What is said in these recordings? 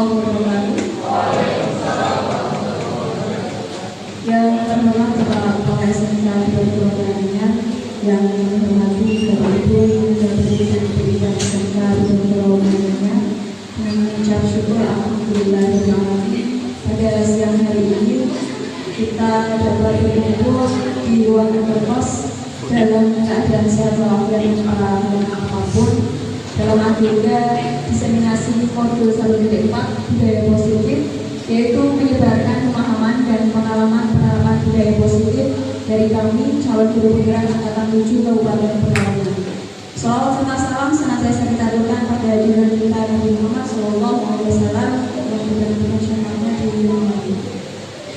warahmatullahi wabarakatuh. Yang terhormat Bapak Kepala SMK Bidang yang menghormati Bapak Ibu dan Pendidikan SMK Bidang dengan mengucap syukur alhamdulillah pada siang hari ini kita dapat berkumpul di ruangan berkos dalam keadaan sehat walafiat apapun dalam agenda diseminasi modul 1.4 budaya positif, yaitu menyebarkan pemahaman dan pengalaman penerapan budaya positif dari kami calon guru penggerak angkatan 7 Kabupaten Pekalongan. Salawat serta salam senantiasa kita aturkan pada junjungan kita Nabi Muhammad SAW yang benar-benar syaratnya di dunia ini.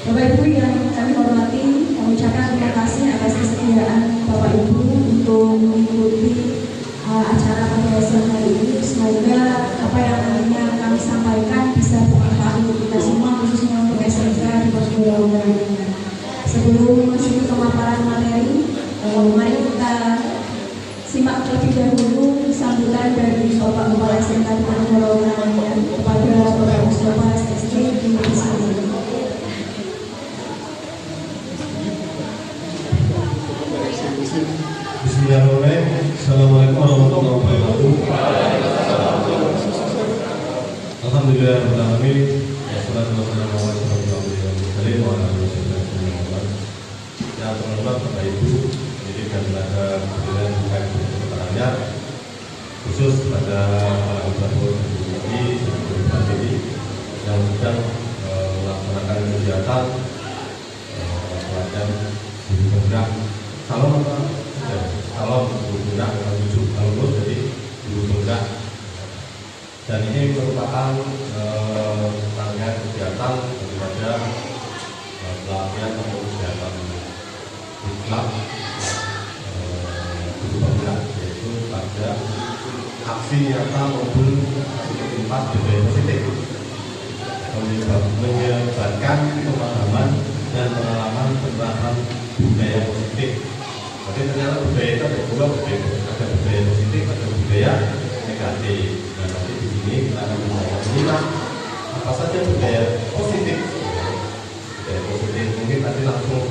Bapak Ibu yang kami hormati, kami ucapkan terima kasih atas kesediaan Bapak Ibu untuk mengikuti acara pada siang hari ini. Semoga apa yang nantinya kami sampaikan bisa bermanfaat untuk kita semua, khususnya untuk SMK di Pekalongan. Sebelum masuk ke pemaparan materi, mari kita simak terlebih dahulu sambutan dari Bapak Kepala SMK di Pekalongan kepada Bapak Mustafa SST di sini. Bismillahirrahmanirrahim. Assalamualaikum warahmatullahi wabarakatuh. Alhamdulillahirrahmanirrahim. Wassalatu wassalamu ala rasulillah wa ala alihi wasallam. Yang terhormat Bapak Ibu pendidik dan tenaga pendidikan terkait keterangannya, khusus pada para gubernur ini yang sedang melaksanakan kegiatan pelatihan guru penggerak. Salam apa? Salam guru penggerak menuju kalau jadi guru penggerak. Dan ini merupakan rangkaian kegiatan daripada pelatihan atau kegiatan iklan guru penggerak, yaitu pada aksi nyata modul 1.4 budaya positif, menyebarkan pemahaman dan pengalaman penerapan budaya positif. Jadi ternyata budaya itu ada dua, ada budaya positif, ada budaya negatif. Nah, nanti di sini kita akan menyimak apa saja budaya positif. Budaya positif mungkin nanti langsung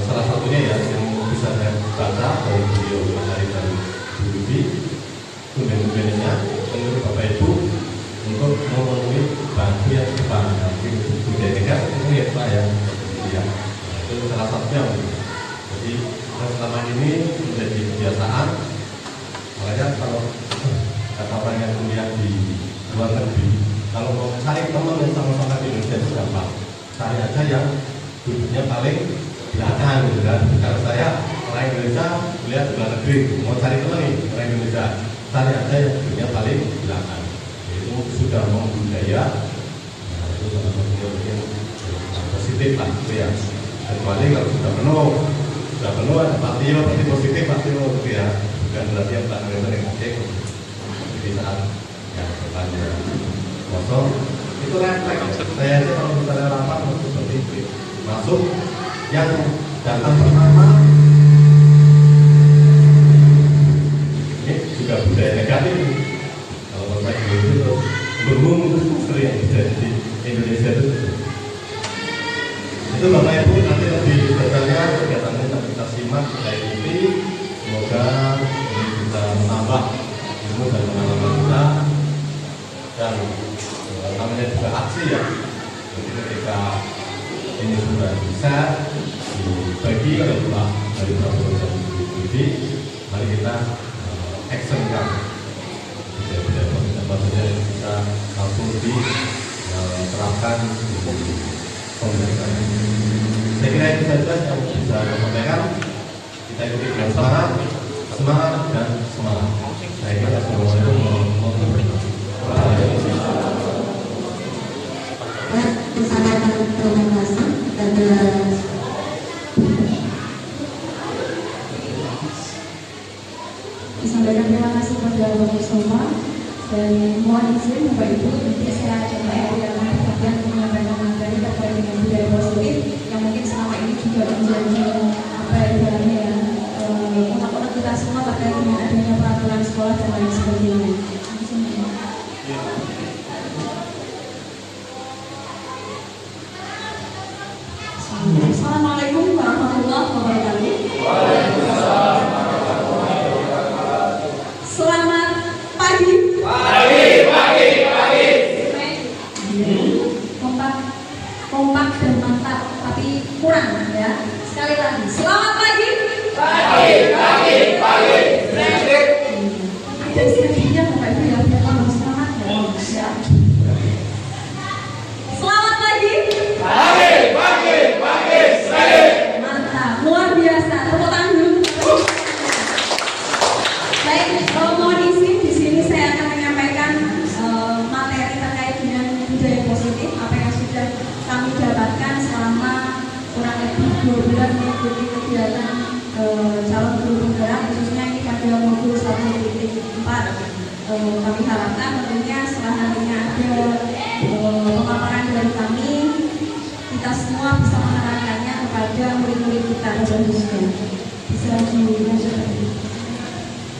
salah satunya ya yang bisa saya baca dari video materi dari Bu Bibi, kemudian menurut Bapak Ibu untuk memenuhi bagian depan. Nanti budaya negatif itu ya Pak ya, itu salah satunya. Jadi selama ini menjadi kebiasaan, makanya kalau kata orang yang kuliah di luar negeri, kalau mau cari teman yang sama-sama di Indonesia itu gampang, cari aja yang duduknya paling belakang gitu kan. Kalau saya orang Indonesia kuliah di luar negeri, mau cari teman nih orang Indonesia, cari aja yang duduknya paling belakang. Itu sudah membudaya, nah itu salah satunya mungkin positif lah gitu ya. Kecuali kalau sudah penuh pasti positif pasti gitu ya, bukan berarti yang belakang itu negatif. Jadi saat yang depannya kosong itu refleks. Saya aja kalau misalnya rapat seperti itu masuk, yang datang pertama ini juga budaya negatif. Kalau Bapak Ibu itu berumum itu sering terjadi di Indonesia itu Bapak Ibu nanti lebih detailnya kegiatannya kita simak dari ini. Semoga ini bisa menambah ilmu dan pengalaman kita, dan namanya juga aksi ya. Jadi ketika ini sudah bisa dibagi oleh Pak dari Prabowo dan Budi, mari kita actionkan maksudnya bisa langsung diterapkan di pemerintahan. Saya kira itu saja yang bisa saya sampaikan. Kita ikuti dengan semangat dan semangat. Saya kira Assalamualaikum warahmatullahi wabarakatuh. Disampaikan terima kasih kepada Bapak Mustafa, dan mohon izin Bapak Ibu, nanti saya coba yang perhatian menyampaikan materi terkait dengan budaya positif yang mungkin selama ini juga menjadi apa ya ibaratnya ya unek-unek kita semua terkait dengan adanya peraturan sekolah dan lain sebagainya. Assalamualaikum warahmatullahi wabarakatuh. Selamat pagi. Kompak, kompak dan mantap, tapi kurang ya. Sekali lagi, selamat pagi. Ada sedikitnya Bapak Ibu ya, biar tambah semangat ya. Selamat pagi. Mantap, luar biasa. Tepuk tangan dulu. Baik, mohon izin di sini saya akan menyampaikan materi terkait dengan budaya positif apa yang sudah kami dapatkan selama kurang lebih 2 bulan mengikuti kegiatan calon guru penggerak, khususnya ini pada modul 1.4. Kami harapkan tentunya setelah nantinya ada pemaparan dari kami, kita semua bisa menerangkannya kepada murid-murid kita dan khususnya bisa dilanjutkan.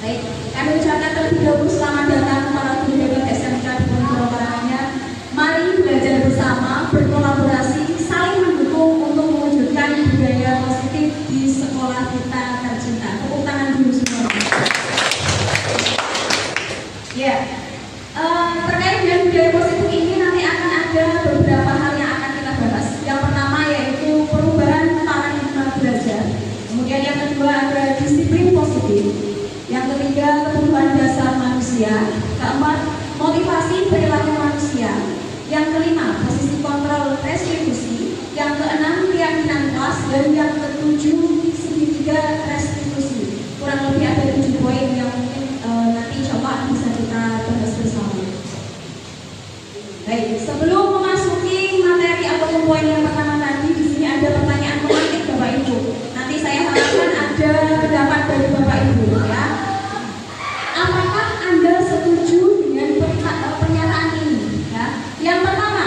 Baik, kami ucapkan terlebih dahulu selamat datang para guru hebat SMK di Ponorogo Karanganyar. Mari belajar bersama, berkolaborasi, saling mendukung untuk mewujudkan budaya positif di sekolah kita tercinta. Tepuk tangan dulu semua. Ya, terkait dengan budaya positif ini nanti akan ada beberapa hal yang akan kita bahas. Yang pertama yaitu perubahan paradigma belajar. Kemudian yang kedua ada disiplin positif. Yang ketiga kebutuhan dasar manusia. Keempat motivasi perilaku manusia. Yang kelima posisi kontrol restitusi. Yang keenam keyakinan kelas. Dan yang ketujuh segitiga restitusi. Kurang lebih ada 7 poin yang mungkin nanti coba bisa kita bahas bersama. Baik, sebelum memasuki materi ataupun poin yang pertama tadi, di sini ada pertanyaan pemantik Bapak Ibu. Nanti saya harapkan ada pendapat dari Bapak Ibu ya. Apakah Anda setuju dengan pernyataan ini? Ya. Yang pertama,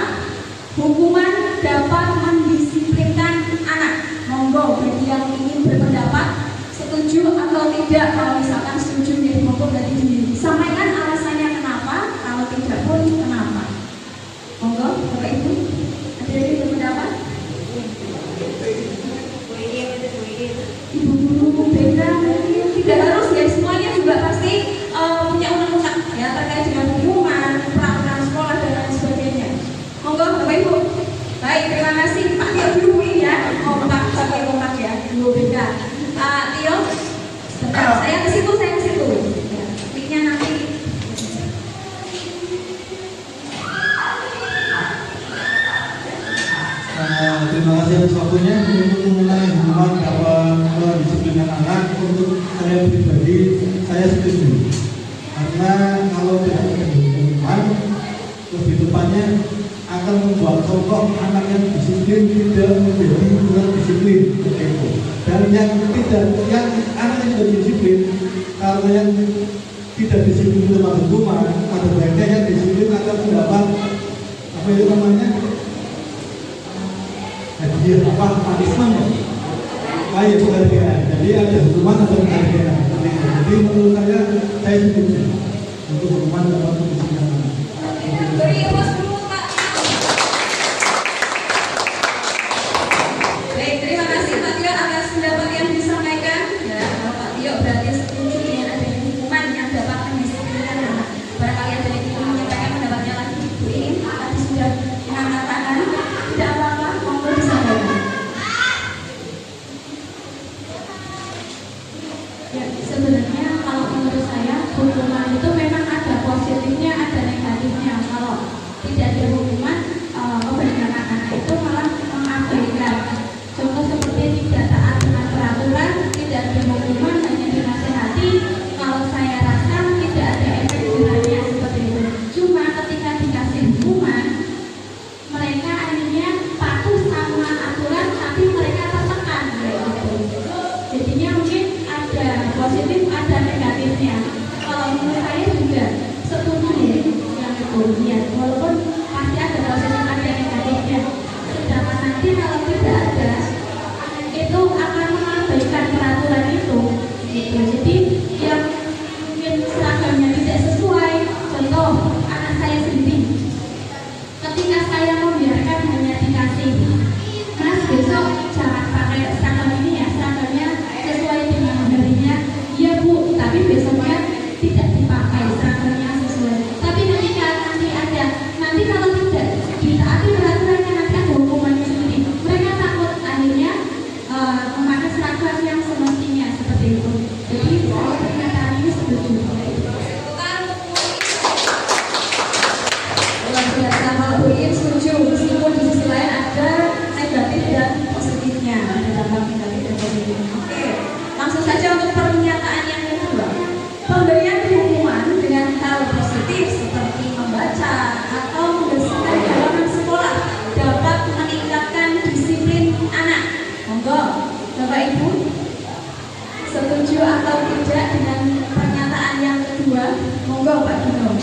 hukuman dapat mendisiplinkan anak. Monggo bagi yang ingin berpendapat setuju atau tidak. Kalau misalkan setuju ya monggo berarti disampaikan alasannya kenapa, kalau tidak pun kenapa. Monggo Bapak Ibu, ada yang berpendapat? Ibu guru BK mungkin tidak harus ya, semuanya juga pasti punya undang-undang ya terkait dengan hukuman, peraturan sekolah dan lain sebagainya. Monggo Bapak Ibu. Baik, terima kasih Pak Tio dulu ini ya, kompak sampai kompak ya, guru BK. Tio, saya ke situ. Ya, mic-nya nanti. Terima kasih atas waktunya. Untuk mengenai hukuman dapat mendisiplinkan anak, untuk saya pribadi saya setuju. Karena kalau tidak ada hukuman, lebih tepatnya akan membuat contoh anak yang disiplin tidak menjadi kurang disiplin. Dan yang anak yang tidak disiplin, kalau yang tidak disiplin itu dapat hukuman, ada baiknya yang disiplin akan mendapat apa itu namanya? Hadiah apa? Panisman ya? Ayo penghargaan. Jadi ada hukuman atau penghargaan. Jadi menurut saya setuju untuk hukuman dapat disiplin. Beri aplaus dulu Pak. Baik, terima kasih Pak Tio atas pendapat yang disampaikan. Ya, kalau Pak Tio berarti setuju dengan adanya hukuman yang dapat mendisiplinkan anak. Barangkali ada yang ingin menyampaikan pendapatnya lagi. Bu ini tadi sudah mengangkat tangan. Tidak apa-apa, monggo disampaikan. Ya, sebenarnya kalau menurut saya hukuman itu memang ada positifnya, ada negatifnya. Kalau tidak Monggo, Bapak Ibu, setuju atau tidak dengan pernyataan yang kedua? Monggo Pak Dino.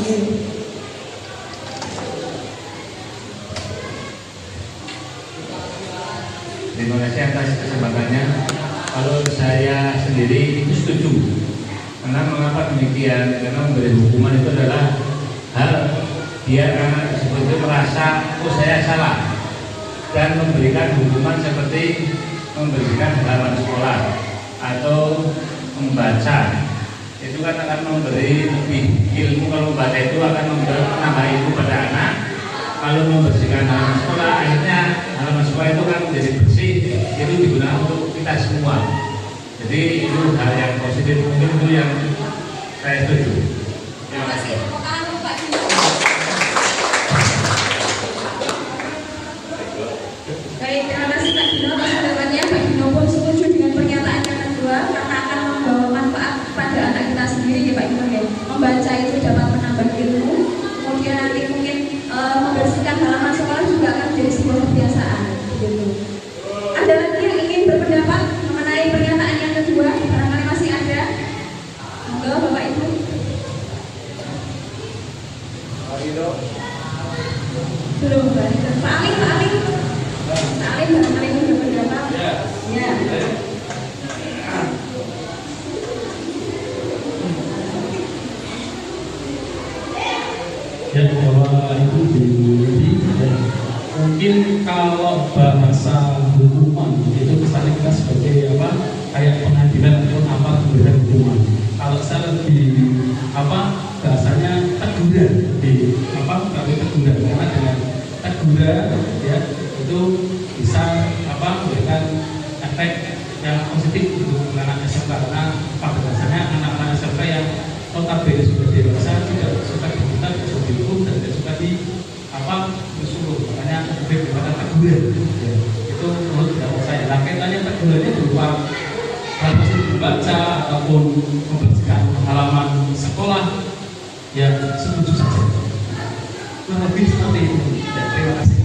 Terima kasih atas kesempatannya. Kalau saya sendiri itu setuju. Karena mengapa demikian? Karena memberi hukuman itu adalah hal biar anak tersebut itu merasa oh saya salah, dan memberikan hukuman seperti memberikan halaman sekolah atau membaca itu kan akan memberi lebih ilmu. Kalau membaca itu akan menambah ilmu pada anak. Kalau membersihkan halaman sekolah, akhirnya halaman sekolah itu kan menjadi bersih, itu digunakan untuk kita semua. Jadi itu hal yang positif, mungkin itu yang saya setuju. Terima kasih. Baik, terima kasih Pak Dino atas jawabannya. Pak Dino pun setuju dengan pernyataan yang kedua karena akan membawa manfaat pada anak kita sendiri ya Pak Dino ya. Membaca itu dapat menambah ilmu, kemudian nanti mungkin membersihkan halaman sekolah juga akan menjadi sebuah kebiasaan. Gitu. Ada lagi yang ingin berpendapat mengenai pernyataan yang kedua? Barangkali masih ada. Monggo Bapak Ibu. Belum, Pak Alim. Pak Alim barangkali ingin berpendapat. Ya. Ya, bahwa itu jadi ya, mungkin kalau bahasa hukuman itu kesannya kita sebagai apa kayak pengadilan atau apa memberikan hukuman. Kalau saya lebih bahasanya teguran kalau teguran karena dengan teguran ya itu bisa memberikan efek yang positif untuk anak SMK karena pada dasarnya anak-anak SMK yang notabene sudah dewasa tidak suka diminta, tidak suka dihukum dan tidak suka disuruh, makanya lebih daripada teguran ya. Itu menurut pendapat saya. Nah, kaitannya tegurannya berupa hal positif membaca ataupun membersihkan halaman sekolah ya setuju saja. Kurang lebih seperti itu. Ya, terima kasih.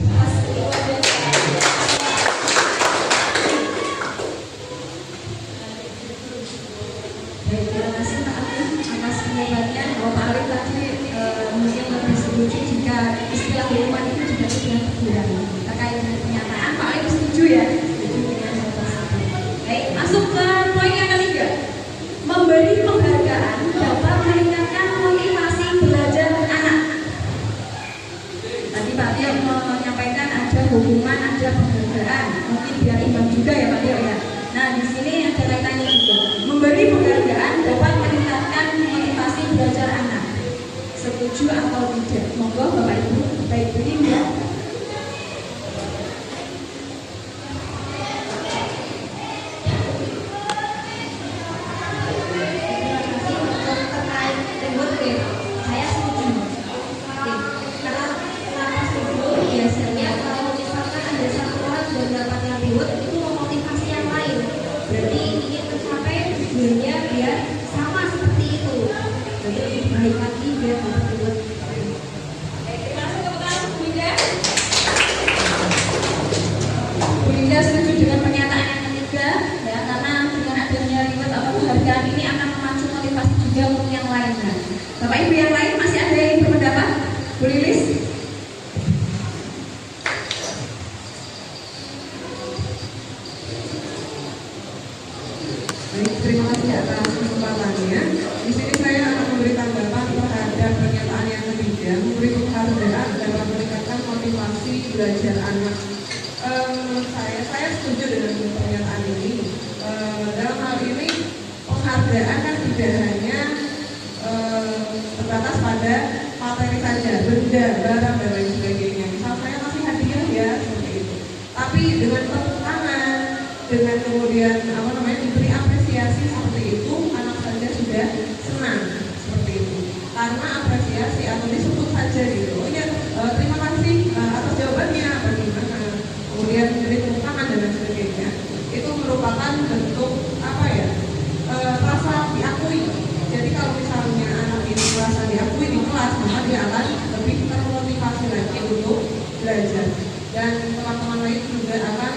Terima kasih Pak Alim atas penjelasannya. Pak Alim tadi mungkin lebih setuju jika istilah hukuman itu juga sudah teguran. Terkait dengan pernyataan, Pak Alim setuju ya? Setuju dengan hal tersebut. Baik, masuk ke poin yang ketiga. Memberi penghargaan dapat meningkatkan motivasi belajar anak. Tadi Pak Tio menyampaikan ada hukuman, ada penghargaan. Mungkin biar imbang juga ya Pak Tio ya. Nah, di sini ada kaitannya juga. Memberi penghargaan dapat meningkatkan motivasi belajar anak. Setuju atau tidak? Monggo Bapak Ibu, baik beri ya. Bapak Ibu yang lain masih ada yang berpendapat? Bu Lilis? Baik, terima kasih atas kesempatannya. Di sini saya akan memberi tanggapan terhadap pernyataan yang ketiga, memberi penghargaan dapat meningkatkan motivasi belajar anak. Menurut saya setuju dengan pernyataan ini. Dalam hal ini penghargaan kan tidak hanya terbatas pada materi saja, benda, barang dan lain sebagainya. Misal saya kasih hadiah ya seperti itu. Tapi dengan tepuk tangan, dengan kemudian diberi apresiasi seperti itu, anak saja sudah senang seperti itu. Karena apresiasi atau disebut saja gitu. Oh ya, terima kasih atas jawabannya, bagaimana. Kemudian diberi tepuk tangan dan lain sebagainya. Itu merupakan bentuk rasa diakui. Jadi kalau misalnya anak ini merasa diakui di kelas, maka dia akan lebih termotivasi lagi untuk belajar. Dan teman-teman lain juga akan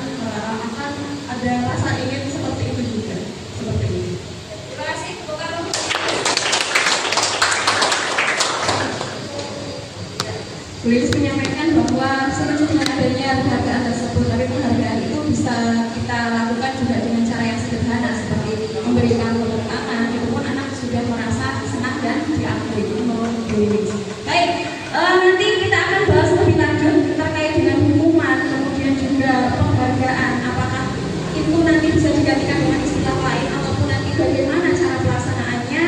ada Bu Lilis menyampaikan bahwa setuju dengan adanya penghargaan tersebut, tapi penghargaan itu bisa kita lakukan juga dengan cara yang sederhana seperti memberikan tepuk tangan, itu pun anak sudah merasa senang dan diakui menurut Bu Lilis. Baik, nanti kita akan bahas lebih lanjut terkait dengan hukuman, kemudian juga penghargaan, apakah itu nanti bisa digantikan dengan istilah lain ataupun nanti bagaimana cara pelaksanaannya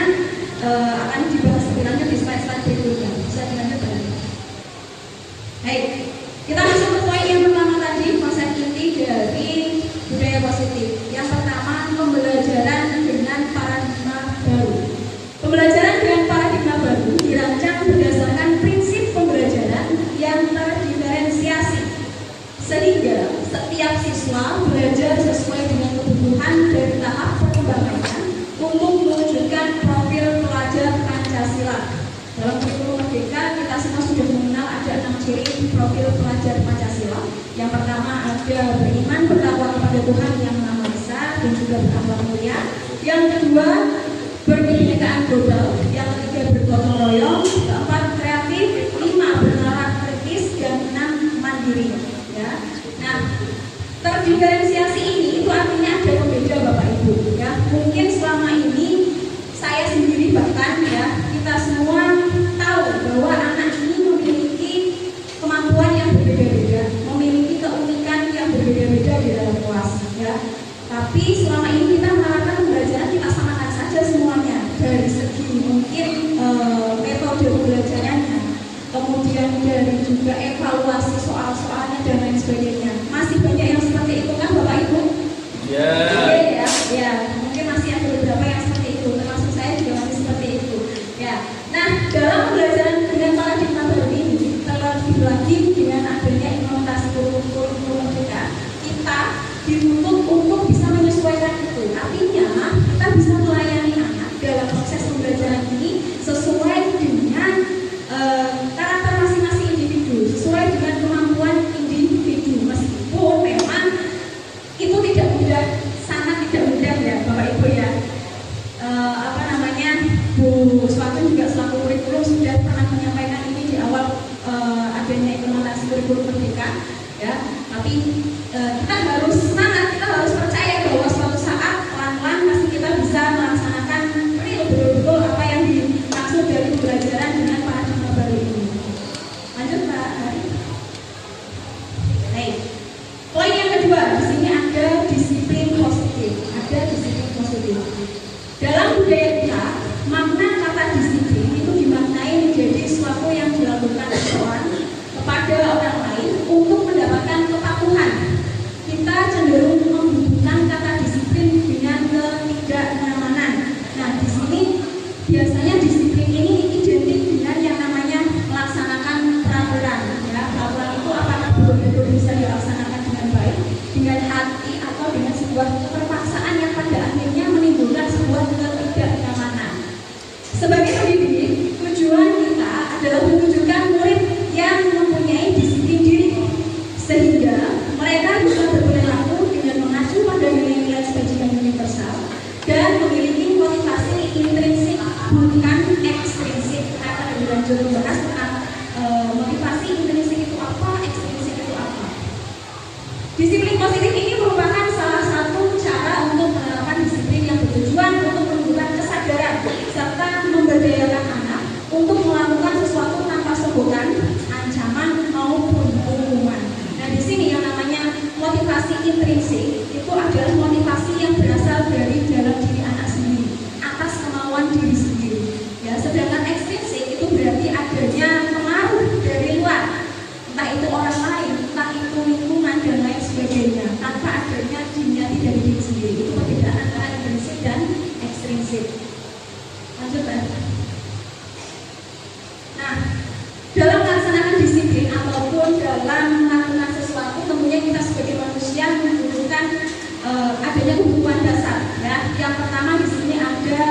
akan dibahas lebih lanjut di slide-slide berikutnya. Bisa dilanjutkan. Baik, kita masuk ke poin yang pertama tadi, konsep inti dari budaya positif. Yang pertama, pembelajaran dengan paradigma baru. Pembelajaran dengan paradigma baru dirancang berdasarkan prinsip pembelajaran yang terdiferensiasi, sehingga setiap siswa belajar sesuai dengan kebutuhan dari tahap perkembangannya untuk mewujudkan profil pelajar Pancasila. Dalam kurikulum Merdeka kita semua sudah mengenal ada 6 ciri profil pelajar Pancasila. Yang pertama ada beriman bertakwa kepada Tuhan yang Maha Esa dan juga berakhlak mulia. Yang kedua berkebinekaan global. Yang ketiga bergotong royong. Keempat kreatif. 5 bernalar kritis dan 6 mandiri. Ya. Nah, terdiferensiasi ini itu artinya ada pembeda Bapak Ibu. Ya, mungkin selama ini saya sendiri bahkan ya kita semua tahu bahwa anak ini memiliki kemampuan yang berbeda-beda, memiliki keunikan yang berbeda-beda di dalam kelas ya. Tapi selama ini kita mengharapkan pembelajaran kita samakan saja semuanya dari segi mungkin metode pembelajarannya, kemudian dari juga evaluasi soal-soalnya dan lain sebagainya. Masih banyak yang seperti itu kan Bapak Ibu? Ya. Ya, mungkin masih ada beberapa yang seperti itu, termasuk saya juga masih seperti itu. Ya, nah dalam pembelajaran dengan paradigma baru ini terlebih lagi dengan adanya implementasi kurikulum kita dituntut untuk bisa menyesuaikan itu. Artinya kita bisa melayani anak dalam proses pembelajaran ini sesuai dengan karakter masing-masing individu, sesuai dengan kemampuan individu. Meskipun memang itu tidak mudah, sangat tidak mudah ya Bapak Ibu ya. Bu Suwati juga selaku kurikulum sudah pernah menyampaikan ini di awal adanya implementasi kurikulum Merdeka ya. Tapi kita harus semangat, kita harus percaya bahwa suatu saat pelan-pelan pasti kita bisa melaksanakan real betul-betul apa yang dimaksud dari pembelajaran dengan paradigma baru ini. Lanjut Pak Hari. Baik. Poin yang kedua, di sini ada disiplin positif. Ada disiplin positif. Dalam budaya kita, makna kata disiplin itu dimaknai menjadi sesuatu yang dilakukan seseorang kepada orang lain untuk mendapatkan kepatuhan. Kita cenderung menghubungkan kata disiplin dengan ketidaknyamanan. Nah, di sini biasanya disiplin ini identik dengan yang namanya melaksanakan peraturan. Ya, peraturan itu apakah betul-betul bisa dilaksanakan dengan baik, dengan hati, atau dengan sebuah keterpaksaan yang pada akhirnya menimbulkan sebuah ketidaknyamanan. Sebagai pendidik, tujuan kita adalah menunjukkan murid yang mempunyai disiplin diri, sehingga mereka bisa berperilaku dengan mengacu pada nilai-nilai kebajikan universal dan memiliki motivasi intrinsik bukan ekstrinsik. Kita akan lebih lanjut membahas tentang motivasi intrinsik itu apa, ekstrinsik itu apa. Disiplin positif ini merupakan salah satu cara untuk menerapkan disiplin yang bertujuan untuk menumbuhkan kesadaran serta memberdayakan anak untuk melakukan sesuatu tanpa sebutan, ancaman maupun hukuman. Nah, di sini yang namanya motivasi intrinsik itu adalah motivasi yang berasal dari dalam diri anak sendiri, atas kemauan diri sendiri. Ya, sedangkan ekstrinsik itu berarti adanya pengaruh dari luar, entah itu orang lain, entah itu lingkungan dan lain sebagainya, tanpa adanya diniati dari diri sendiri. Itu perbedaan antara intrinsik dan ekstrinsik. Lanjut Pak. Nah, dalam melaksanakan disiplin ataupun dalam melakukan sesuatu, tentunya kita sebagai manusia membutuhkan adanya kebutuhan dasar. Ya, yang pertama di sini ada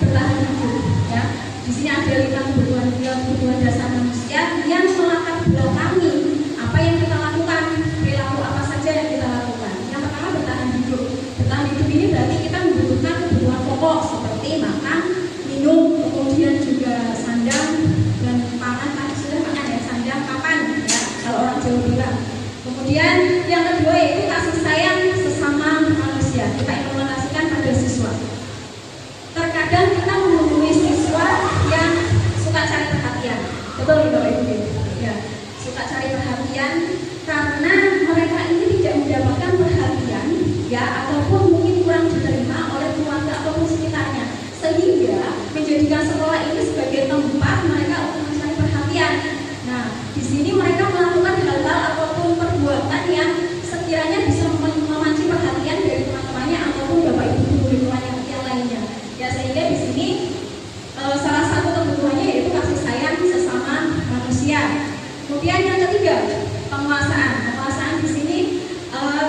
bertahan hidup. Ya, di sini ada 5 kebutuhan dasar manusia yang melatar belakangi apa yang kita lakukan, perilaku apa saja yang kita lakukan. Yang pertama bertahan hidup. Bertahan hidup ini berarti kita membutuhkan kebutuhan pokok seperti makan, minum, kemudian juga sandang dan pangan. Sudah makan ya, sandang, papan menjadikan sekolah ini sebagai tempat mereka untuk mencari perhatian. Nah, di sini mereka melakukan hal-hal ataupun perbuatan yang sekiranya bisa memancing perhatian dari teman-temannya ataupun bapak ibu guru lingkungan yang lainnya. Ya, sehingga di sini salah satu kebutuhannya yaitu kasih sayang sesama manusia. Kemudian yang ketiga, penguasaan. Penguasaan di sini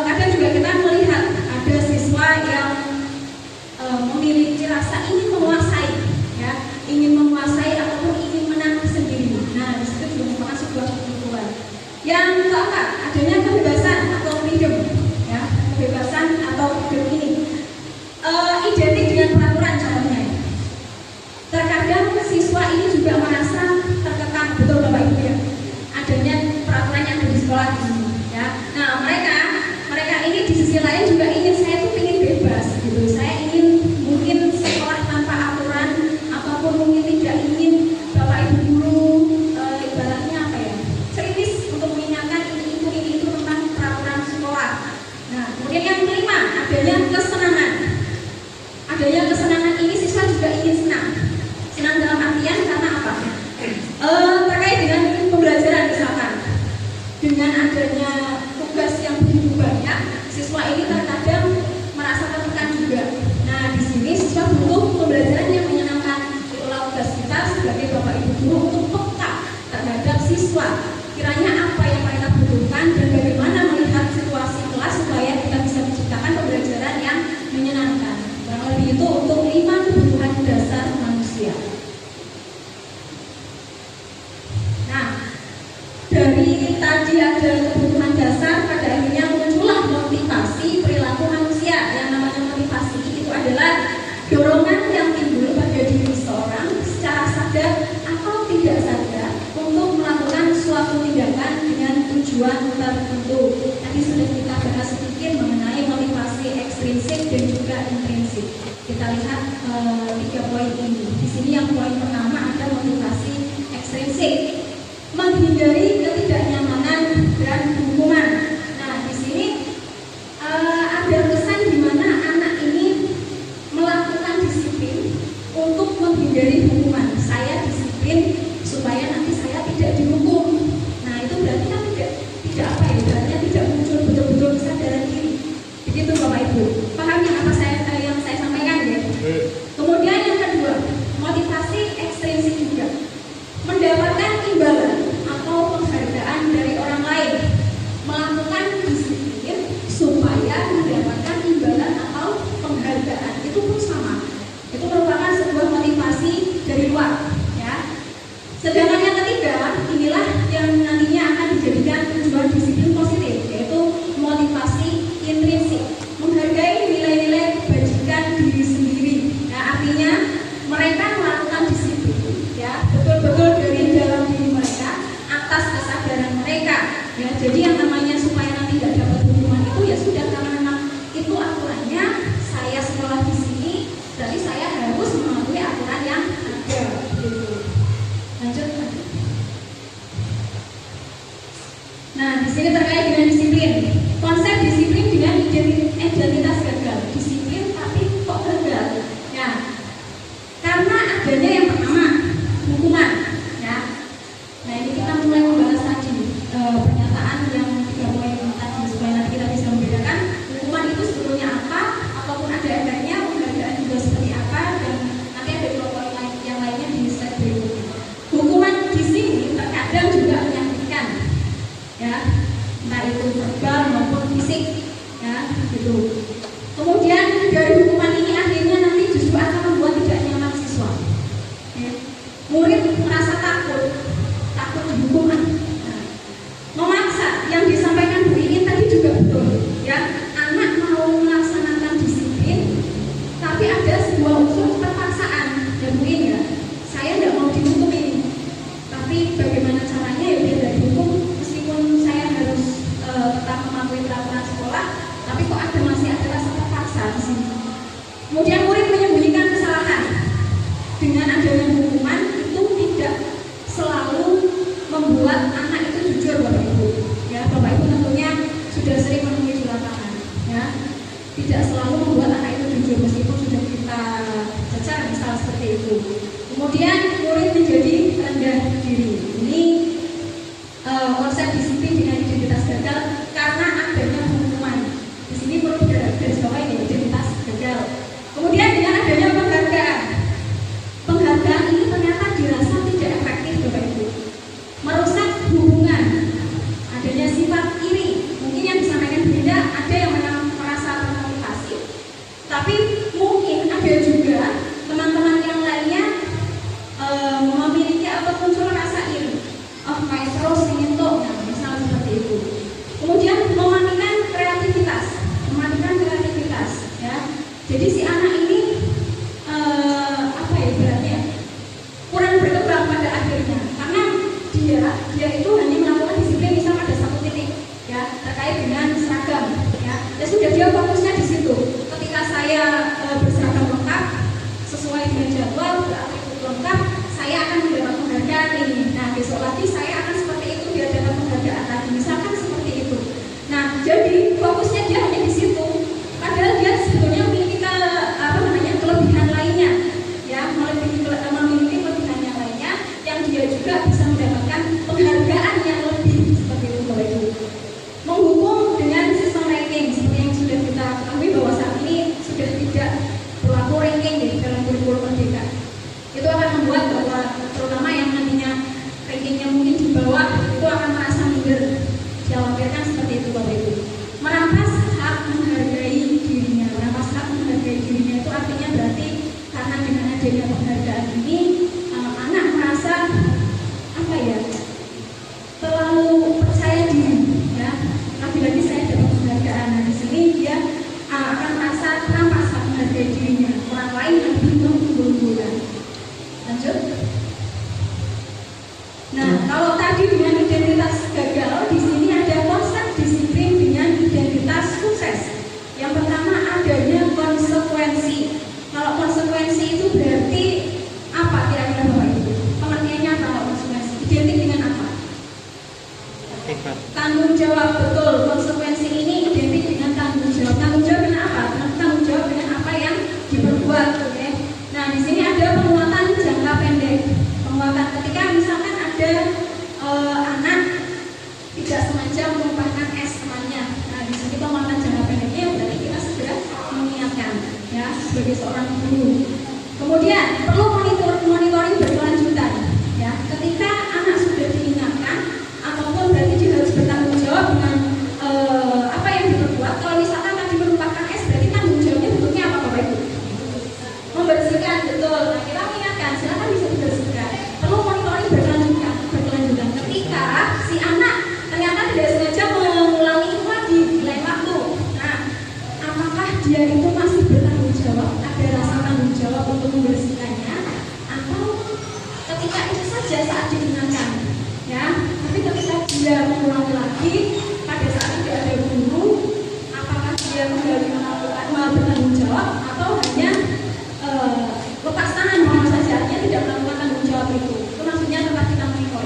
kadang juga kita melihat ada siswa yang memiliki rasa ingin menguasai, ya, ingin menguasai ataupun ingin menang sendiri. Nah, di situ juga merupakan sebuah kebutuhan. Yang keempat, adanya kebebasan atau freedom, ya, kebebasan atau freedom ini identik dengan peraturan contohnya. Terkadang siswa ini juga merasa terkekang, betul Bapak Ibu ya, adanya peraturan yang ada di sekolah di sini, ya. Nah, mereka ini di sisi lain juga ingin, saya tuh ingin bebas gitu, saya ingin mungkin sekolah tanpa aturan ataupun mungkin tidak ingin Bapak Ibu guru ibaratnya apa ya, kritis untuk mengingatkan ini itu tentang peraturan sekolah. Nah, kemudian yang kelima, adanya kesenangan. Adanya kesenangan ini siswa juga ingin senang. Senang dalam artian karena apa? Terkait dengan pembelajaran misalkan, dengan adanya tugas yang begitu banyak, siswa ini terkadang merasa tertekan juga. Nah, di sini siswa butuh pembelajaran yang menyenangkan. Itulah tugas kita sebagai bapak ibu guru untuk peka terhadap siswa. Kiranya apa yang mereka butuhkan dan bagaimana melihat situasi kelas supaya kita bisa menciptakan pembelajaran yang menyenangkan. Kurang lebih itu untuk 5 kebutuhan dasar manusia. Nah, dari tadi ada kebutuhan dasar, pada akhirnya muncullah motivasi perilaku manusia. Yang namanya motivasi itu adalah dorongan yang timbul pada diri seorang secara sadar atau tidak sadar untuk melakukan suatu tindakan dengan tujuan tertentu. Tadi sudah kita bahas sedikit mengenai motivasi ekstrinsik dan juga intrinsik. Kita lihat 3 poin ini. Di sini yang poin pertama ada motivasi ekstrinsik, menghindari ketidaknyamanan dan hukuman. Nah, di sini ada kesan di mana anak ini melakukan disiplin untuk menghindari hukuman. Saya disiplin supaya nanti saya tidak dihukum. Nah, itu berarti kan tidak apa ya, berarti tidak muncul betul-betul kesadaran diri. Begitu Bapak Ibu. Paham ya apa yang saya sampaikan ya? Kemudian yang kedua, motivasi ekstrinsik juga. Mendapatkan imbalan atau penghargaan dari orang lain, melakukan disiplin supaya mendapatkan imbalan atau penghargaan, itu pun sama. Itu merupakan sebuah motivasi dari luar, ya. Sedangkan yang ketiga, inilah yang nantinya akan dijadikan tujuan disiplin positif, yaitu motivasi intrinsik, menghargai nilai-nilai kebajikan diri sendiri. Nah, artinya mereka melakukan disiplin, ya, betul-betul dari dalam diri mereka atas kesadaran mereka, ya. Jadi yang namanya supaya nanti tidak dapat hukuman itu ya sudah, karena memang itu aturannya, saya sekolah di sini, berarti saya harus mematuhi aturan yang ada, gitu. Lanjut. Nah, di sini terkait dengan disiplin, konsep disiplin dengan identitas gagal, disiplin tapi kok gagal, ya. Karena adanya yang pertama hukuman, ya. Nah, ini kita mulai membahas tadi pernyataan yang 3 poin tadi supaya nanti kita bisa membedakan hukuman itu sebetulnya apa, ataupun ada efeknya, penghargaan juga seperti apa, dan nanti ada 2 poin yang lainnya di slide berikutnya. Hukuman di sini terkadang juga menyakitkan, ya, entah itu verbal maupun fisik, ya, gitu. Kemudian dari hukuman ini akhirnya nanti justru akan membuat tidak nyaman siswa, ya. Murid merasa takut dihukum. Nah, memaksa, yang disampaikan Bu Iin tadi juga betul, ya. Anak mau melaksanakan disiplin, tapi ada sebuah unsur terpaksaan, ya Bu Iin, ya. Saya tidak mau dihukum ini, tapi bagaimana caranya ya biar tidak dihukum, meskipun saya harus tetap mematuhi peraturan sekolah, tapi kok masih ada rasa terpaksa di sini. Kemudian murid menyembunyikan kesalahan. Dengan adanya hukuman itu tidak selalu membuat anak itu jujur, Bapak Ibu. Ya, Bapak Ibu tentunya sudah sering menemui di lapangan, ya. Tidak selalu membuat anak itu jujur meskipun sudah kita cecar misal seperti itu. Kemudian murid menjadi rendah diri. Ini konsep disiplin dengan identitas gagal karena adanya hukuman. Di sini perlu digarisbawahi identitas gagal. Kemudian dengan adanya penghargaan. Penghargaan ini ternyata dirasa tidak efektif, Bapak Ibu. Merusak hubungan. Adanya sifat iri. Mungkin yang disampaikan Bunda ada yang memang merasa termotivasi, tapi mungkin ada juga teman-teman yang lainnya memiliki atau muncul rasa iri. Oh, main terus ingin tuh, nah, misalnya seperti itu. Kemudian mematikan kreativitas, ya. Jadi si anak ini apa ya ibaratnya kurang berkembang pada akhirnya, karena dia itu hanya melakukan disiplin misal pada satu titik, ya, terkait dengan seragam, ya sudah dia fokusnya di situ. Ketika saya berseragam lengkap sesuai dengan jadwal, beratribut lengkap, saya akan mendapat penghargaan ini. Nah, besok lagi saya akan seperti itu, dia dapat penghargaan lagi, misalkan seperti itu. Nah, jadi fokusnya dia hanya di situ. Padahal dia sebetulnya memiliki kelebihan lainnya, ya, memiliki kelebihan yang lainnya yang dia juga bisa mendapatkan penghargaan yang lebih seperti itu, Bapak Ibu. Menghukum dengan sistem ranking seperti yang sudah kita ketahui bahwa saat ini sudah tidak berlaku ranking di dalam kurikulum merdeka. Itu akan membuat bahwa terutama yang nantinya rankingnya mungkin di bawah itu akan merasa minder. Dikhawatirkan seperti itu, Bapak Ibu. Merampas hak menghargai dirinya. Merampas hak menghargai dirinya itu artinya berarti karena dengan adanya penghargaan ini anak merasa apa ya, terlalu percaya diri, ya. Lagi-lagi saya dapat penghargaan. Nah, di sini dia akan merasa merampas hak menghargai dirinya. Orang lain yang lebih mengunggulkan. Lanjut. Nah, kalau tadi dengan identitas gagal, di sini ada konsep disiplin dengan identitas sukses. Yang pertama adanya konsekuensi. Kalau konsekuensi itu berarti apa kira-kira Bapak Ibu? Pengertiannya apa kalau konsekuensi? Identik dengan apa? Tanggung jawab, betul. Konsekuensi ini identik dengan tanggung jawab. Tanggung jawab dengan apa? Tanggung jawab dengan apa yang diperbuat, oke? Nah, di sini ada penguatan jangka pendek. Penguatan ketika misalkan ada anak tidak sengaja menumpahkan es temannya. Nah, di sini penguatan jangka pendeknya berarti kita segera mengingatkan, ya, sebagai seorang guru. Kemudian perlu monitoring berkelanjutan, ya. Ketika anak sudah diingatkan ataupun berarti dia harus bertanggung jawab dengan apa yang diperbuat. Kalau misalkan tadi menumpahkan es, berarti tanggung jawabnya bentuknya apa, Bapak Ibu? Membersihkan, betul. Nah, kita mengingatkan, silakan bisa dibersihkan. Perlu monitoring berkelanjutan. Ketika si anak ternyata tidak sengaja mengulangi itu lagi di lain waktu, nah, apakah dia itu masih bertanggung jawab? Ada rasa tanggung jawab untuk membersihkannya, atau ketika itu saja saat diingatkan, ya? Tapi ketika dia mengulangi lagi pada saat tidak ada guru, apakah dia kembali melakukan bertanggung jawab atau hanya lepas tangan begitu saja, artinya tidak melakukan tanggung jawab itu? Itu maksudnya tempat kita monitor.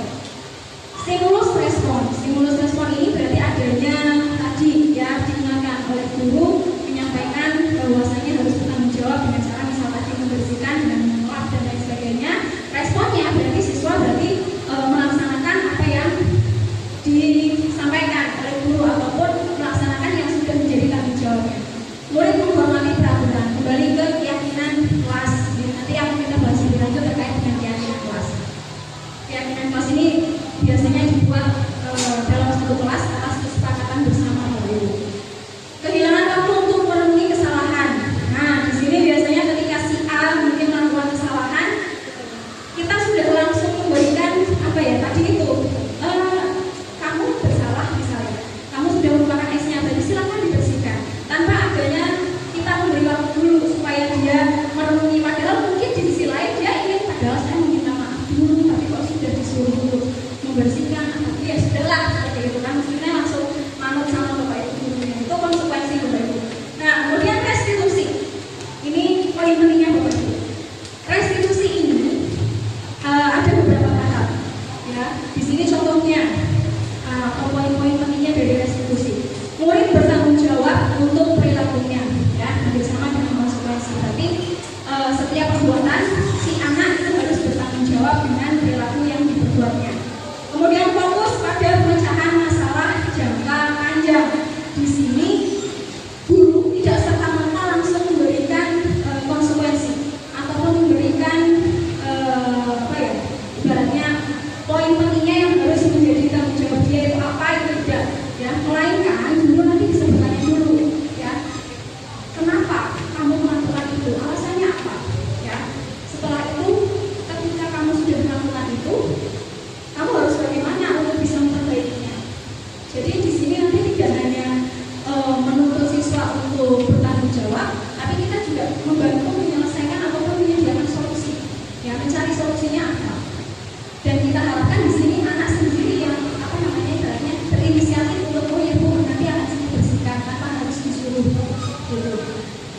Stimulus respon ini berarti adanya tadi, ya, diingatkan oleh guru, menyampaikan bahwasanya harus bertanggung jawab dengan cara misal tadi membersihkan dengan mengelap dan lain sebagainya. Responnya berarti siswa berarti melaksanakan apa yang disampaikan oleh guru ataupun melaksanakan yang sudah menjadi tanggung jawabnya. Murid menghormati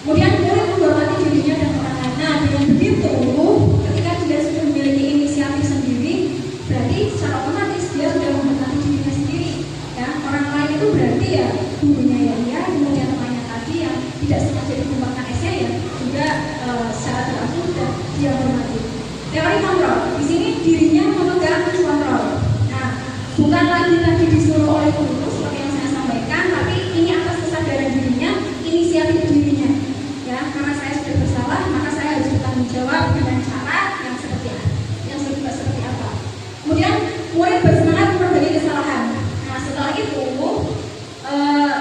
Kemudian murid menghormati dirinya dan orang lain. Nah, dengan begitu, ketika dia sudah memiliki inisiatif sendiri, berarti secara otomatis dia sudah menghormati dirinya sendiri. Ya, orang lain itu berarti ya gurunya ya dia, kemudian temannya tadi yang tidak sengaja dikembangkan esnya ya juga secara tidak langsung sudah dia hormati. Teori kontrol di sini dirinya memegang kontrol. Nah, bukan lagi tadi disuruh oleh guru seperti yang saya sampaikan, tapi ini atas kesadaran dirinya, inisiatif dirinya. Ya, karena saya sudah bersalah, maka saya harus bertanggung jawab dengan cara yang seperti apa. Kemudian murid bersemangat memperbaiki kesalahan. Nah, setelah itu,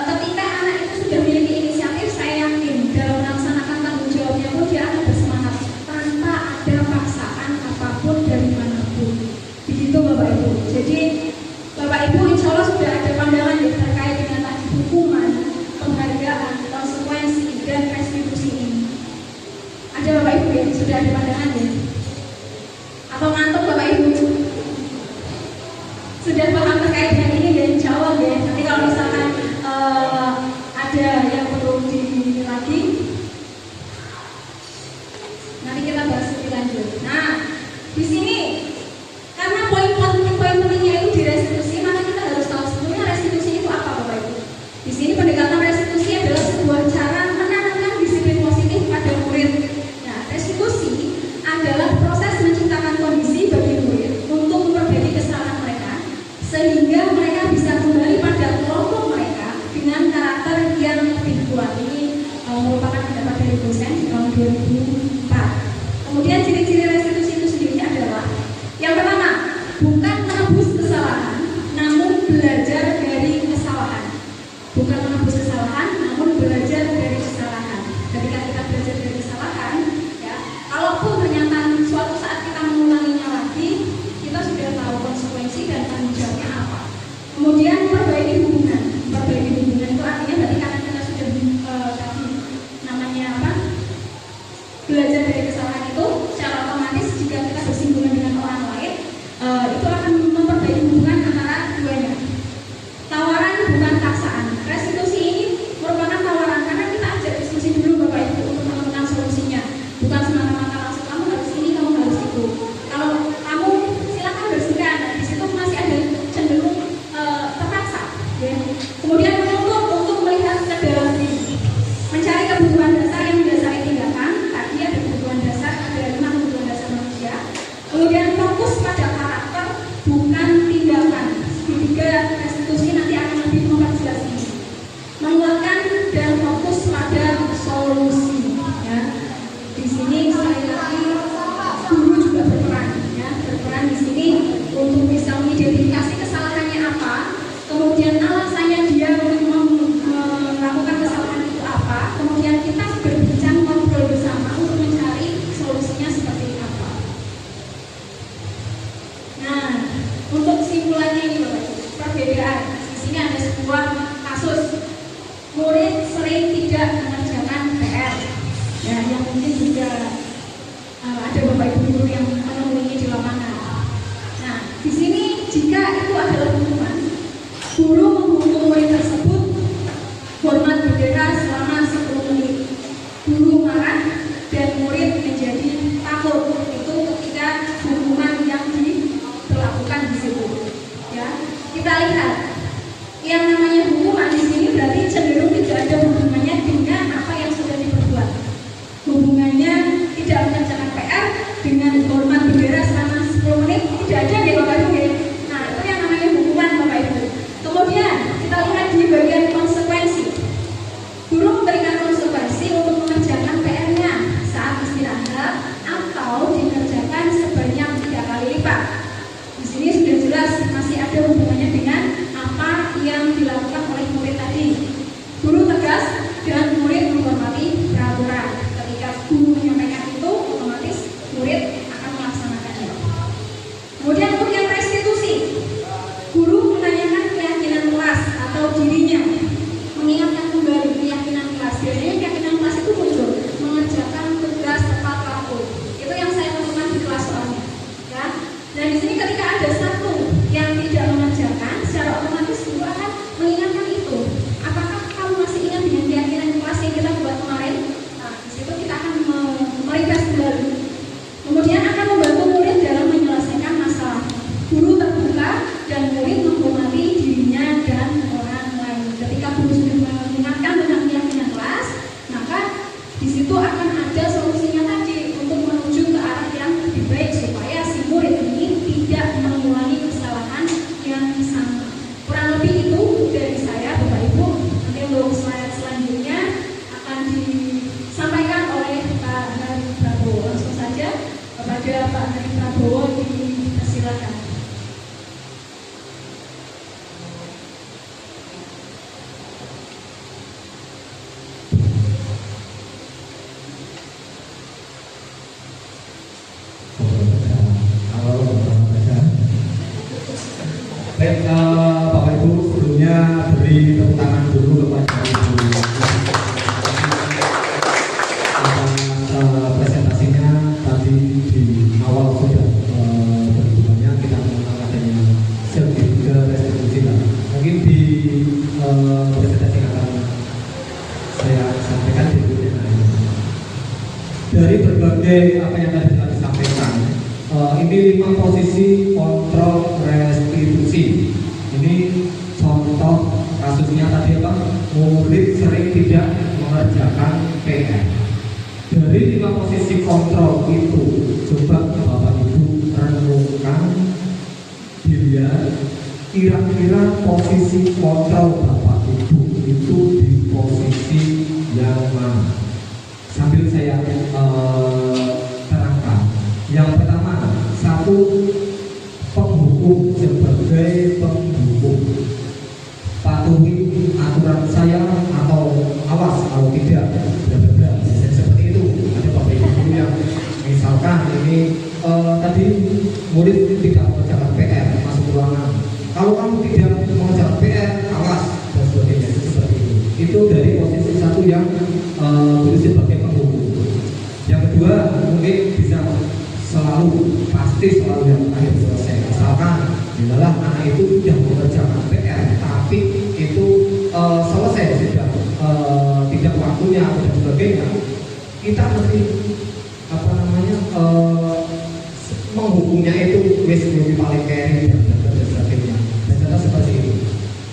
ketika anak itu sudah memiliki inisiatif, saya yakin dalam melaksanakan tanggung jawabnya pun dia akan bersemangat tanpa ada paksaan apapun dari manapun. Begitu Bapak Ibu. Jadi Bapak Ibu insya Allah sudah ada pandangan ya terkait dengan tadi hukuman, penghargaan, konsekuensi dan restitusi ini. Ada Bapak Ibu ya, sudah ada pandangan ya? Atau ngantuk Bapak Ibu? Sudah paham terkait dengan ini ya insya Allah ya. Nanti kalau misalkan ada yang perlu di lagi, nanti kita bahas lebih lanjut. Nah, di sini karena poin pentingnya itu di restitusi, maka kita harus tahu sebetulnya restitusi itu apa Bapak Ibu. Di sini pendekatan restitusi adalah sebuah cara menanamkan disiplin positif pada murid. Nah, restitusi adalah proses menciptakan kondisi bagi murid untuk memperbaiki kesalahan mereka, sehingga mereka bisa kembali pada kelompok mereka dengan karakter yang lebih kuat. Ini merupakan pendapat dari dosen di tahun 2004. Kemudian ciri-ciri restitusi itu sendiri adalah yang pertama, bukan menebus kesalahan, namun belajar dari kesalahan. Bukan menebus kesalahan, namun belajar dari kesalahan. Ketika kita belajar dari kesalahan, ya, kalaupun ternyata suatu saat kita mengulanginya lagi, kita sudah tahu konsekuensi dan tanggung jawabnya apa. Kemudian perbaiki hubungan. Perbaiki hubungan itu artinya berarti karena kita sudah tadi namanya apa? Belajar dari kesalahan itu, secara otomatis jika kita bersinggungan dengan orang lain, itu akan memperbaiki hubungan antara keduanya. Tawaran bukan paksaan. Restitusi ini merupakan tawaran karena kita ajak diskusi dulu Bapak Ibu untuk menemukan solusinya. Bukan semata-mata langsung kamu harus ini, kamu harus itu. Kalau kamu silakan bersihkan, nah, di situ masih ada cenderung terpaksa. Ya. Kemudian menuntut untuk melihat ke dalam diri, mencari kebutuhan dasar yang mendasari tindakan. Tadi ada kebutuhan dasar, ada 5 kebutuhan dasar manusia. Kemudian fokus pada karakter, bukan tindakan. Ketiga, restitusi nanti akan lebih memperjelas ini. Menguatkan dan fokus pada solusi. Ya. Di sini sekali lagi guru juga berperan, ya, berperan di sini untuk bisa mengidentifikasi kesalahannya apa, kemudian alasannya dia melakukan kesalahan itu apa, kemudian kita berbincang ngobrol bersama untuk mencari solusinya seperti apa. Nah, untuk kesimpulannya ini Bapak Ibu, perbedaan. Di sini ada sebuah kasus murid sering tidak mengerjakan PR, ya, yang mungkin juga ada Bapak Ibu guru yang menemuinya di lapangan. Nah, di sini jika itu adalah hukuman, guru menghukum murid tersebut hormat bendera selama 10 menit. Guru marah dan murid menjadi takut. Itu ketika hukuman yang diberlakukan di situ. Ya, kita lihat yang namanya hukuman di sini berarti cenderung tidak ada hubungannya dengan apa yang sudah diperbuat. Hubungannya situ akan ada solusinya tadi untuk menuju ke arah yang lebih baik supaya si murid ini tidak mengulangi kesalahan yang sama. Kurang lebih itu dari saya, Bapak Ibu. Nanti untuk slide selanjutnya akan disampaikan oleh Pak Hari Prabowo. Langsung saja kepada Pak Hari Prabowo dipersilakan. Baik, Bapak Ibu, sebelumnya beri tepuk tangan dulu kepada Ibu atas presentasinya. Tadi di awal sudah begitu banyak kita mengenal adanya sertifikat restitusi. Mungkin di presentasi yang akan saya sampaikan berikutnya. Dari berbagai apa yang tadi telah disampaikan, ini 5 posisi kontrol restitusi. Ini contoh kasusnya tadi apa? Murid sering tidak mengerjakan PR. Dari 5 posisi kontrol itu, coba Bapak Ibu renungkan dilihat kira-kira posisi kontrol Bapak Ibu itu di posisi yang mana? Sambil saya terangkan. Yang pertama, satu, penghukum sebagai penghukum. Patuhi aturan saya atau awas kalau tidak, benar-benar seperti itu. Ada Bapak Ibu yang misalkan ini tadi murid tidak mengerjakan PR masuk ruangan. Kalau kamu tidak mengerjakan PR, awas dan sebagainya. Seperti itu. Itu dari posisi satu yang tulis sebagai penghukum. Yang kedua, mungkin bisa pasti selalu yang akhir selesai. Misalkan adalah anak itu sudah mengerjakan PR tapi itu selesai sudah tidak waktunya dan sebagainya, kita mesti apa namanya menghukumnya itu wis paling carry dan sebagainya. Dan seperti itu.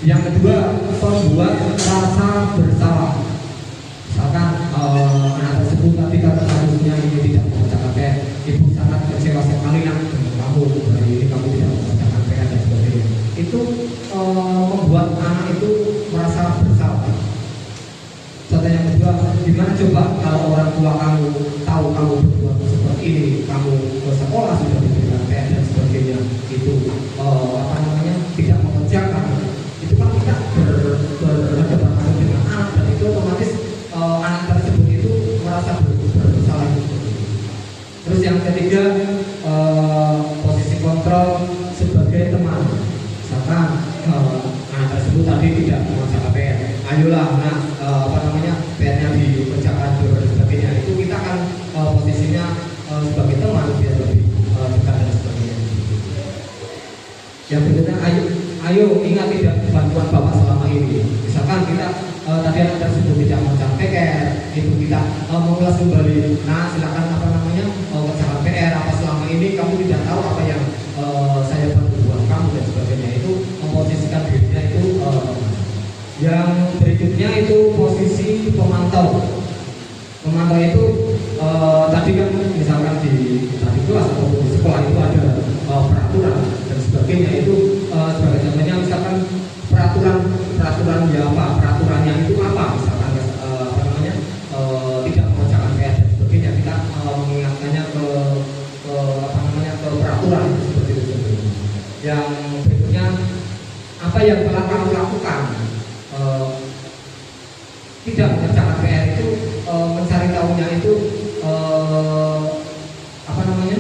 Yang kedua, membuat rasa bersalah. Misalkan anak tersebut tadi kata harusnya ini tidak mengerjakan PR, ibu sangat kecewa sekali nak dengan kamu, hari ini kamu tidak mengerjakan PR dan sebagainya. Itu membuat anak itu merasa bersalah. Contoh yang kedua, gimana coba kalau orang tua kamu tahu kamu berbuat seperti ini, kamu ke sekolah sudah diberikan PR dan sebagainya, itu apa namanya tidak mengerjakan, itu kan kita berhadapan dengan anak dan itu otomatis anak tersebut itu merasa bersalah. Terus yang ketiga, posisi kontrol sebagai teman. Misalkan anak tersebut tadi tidak mengerjakan PR, ayolah nak apa namanya PR-nya dikerjakan dan sebagainya. Itu kita akan posisinya sebagai teman biar lebih dekat dan sebagainya. Yang berikutnya, ayo ingat tidak bantuan Bapak selama ini. Misalkan kita tadi anak tersebut tidak mengerjakan PR, itu kita mengulas kembali. Nah, silakan apa namanya mengerjakan PR apa selama ini kamu tidak tahu apa yang saya bantu buat kamu dan sebagainya. Itu memposisikan dirinya itu. Yang berikutnya itu posisi pemantau. Pemantau itu tadi kan misalkan di tadi kelas atau di sekolah itu ada peraturan dan sebagainya. Itu sebagai contohnya misalkan peraturan ya apa, peraturannya itu apa, misalkan apa namanya tidak mengerjakan PR dan sebagainya, kita mengingatkannya ke apa namanya ke peraturan seperti itu. Yang berikutnya, apa yang telah kamu lakukan, tidak mengerjakan PR itu mencari tahunya itu apa namanya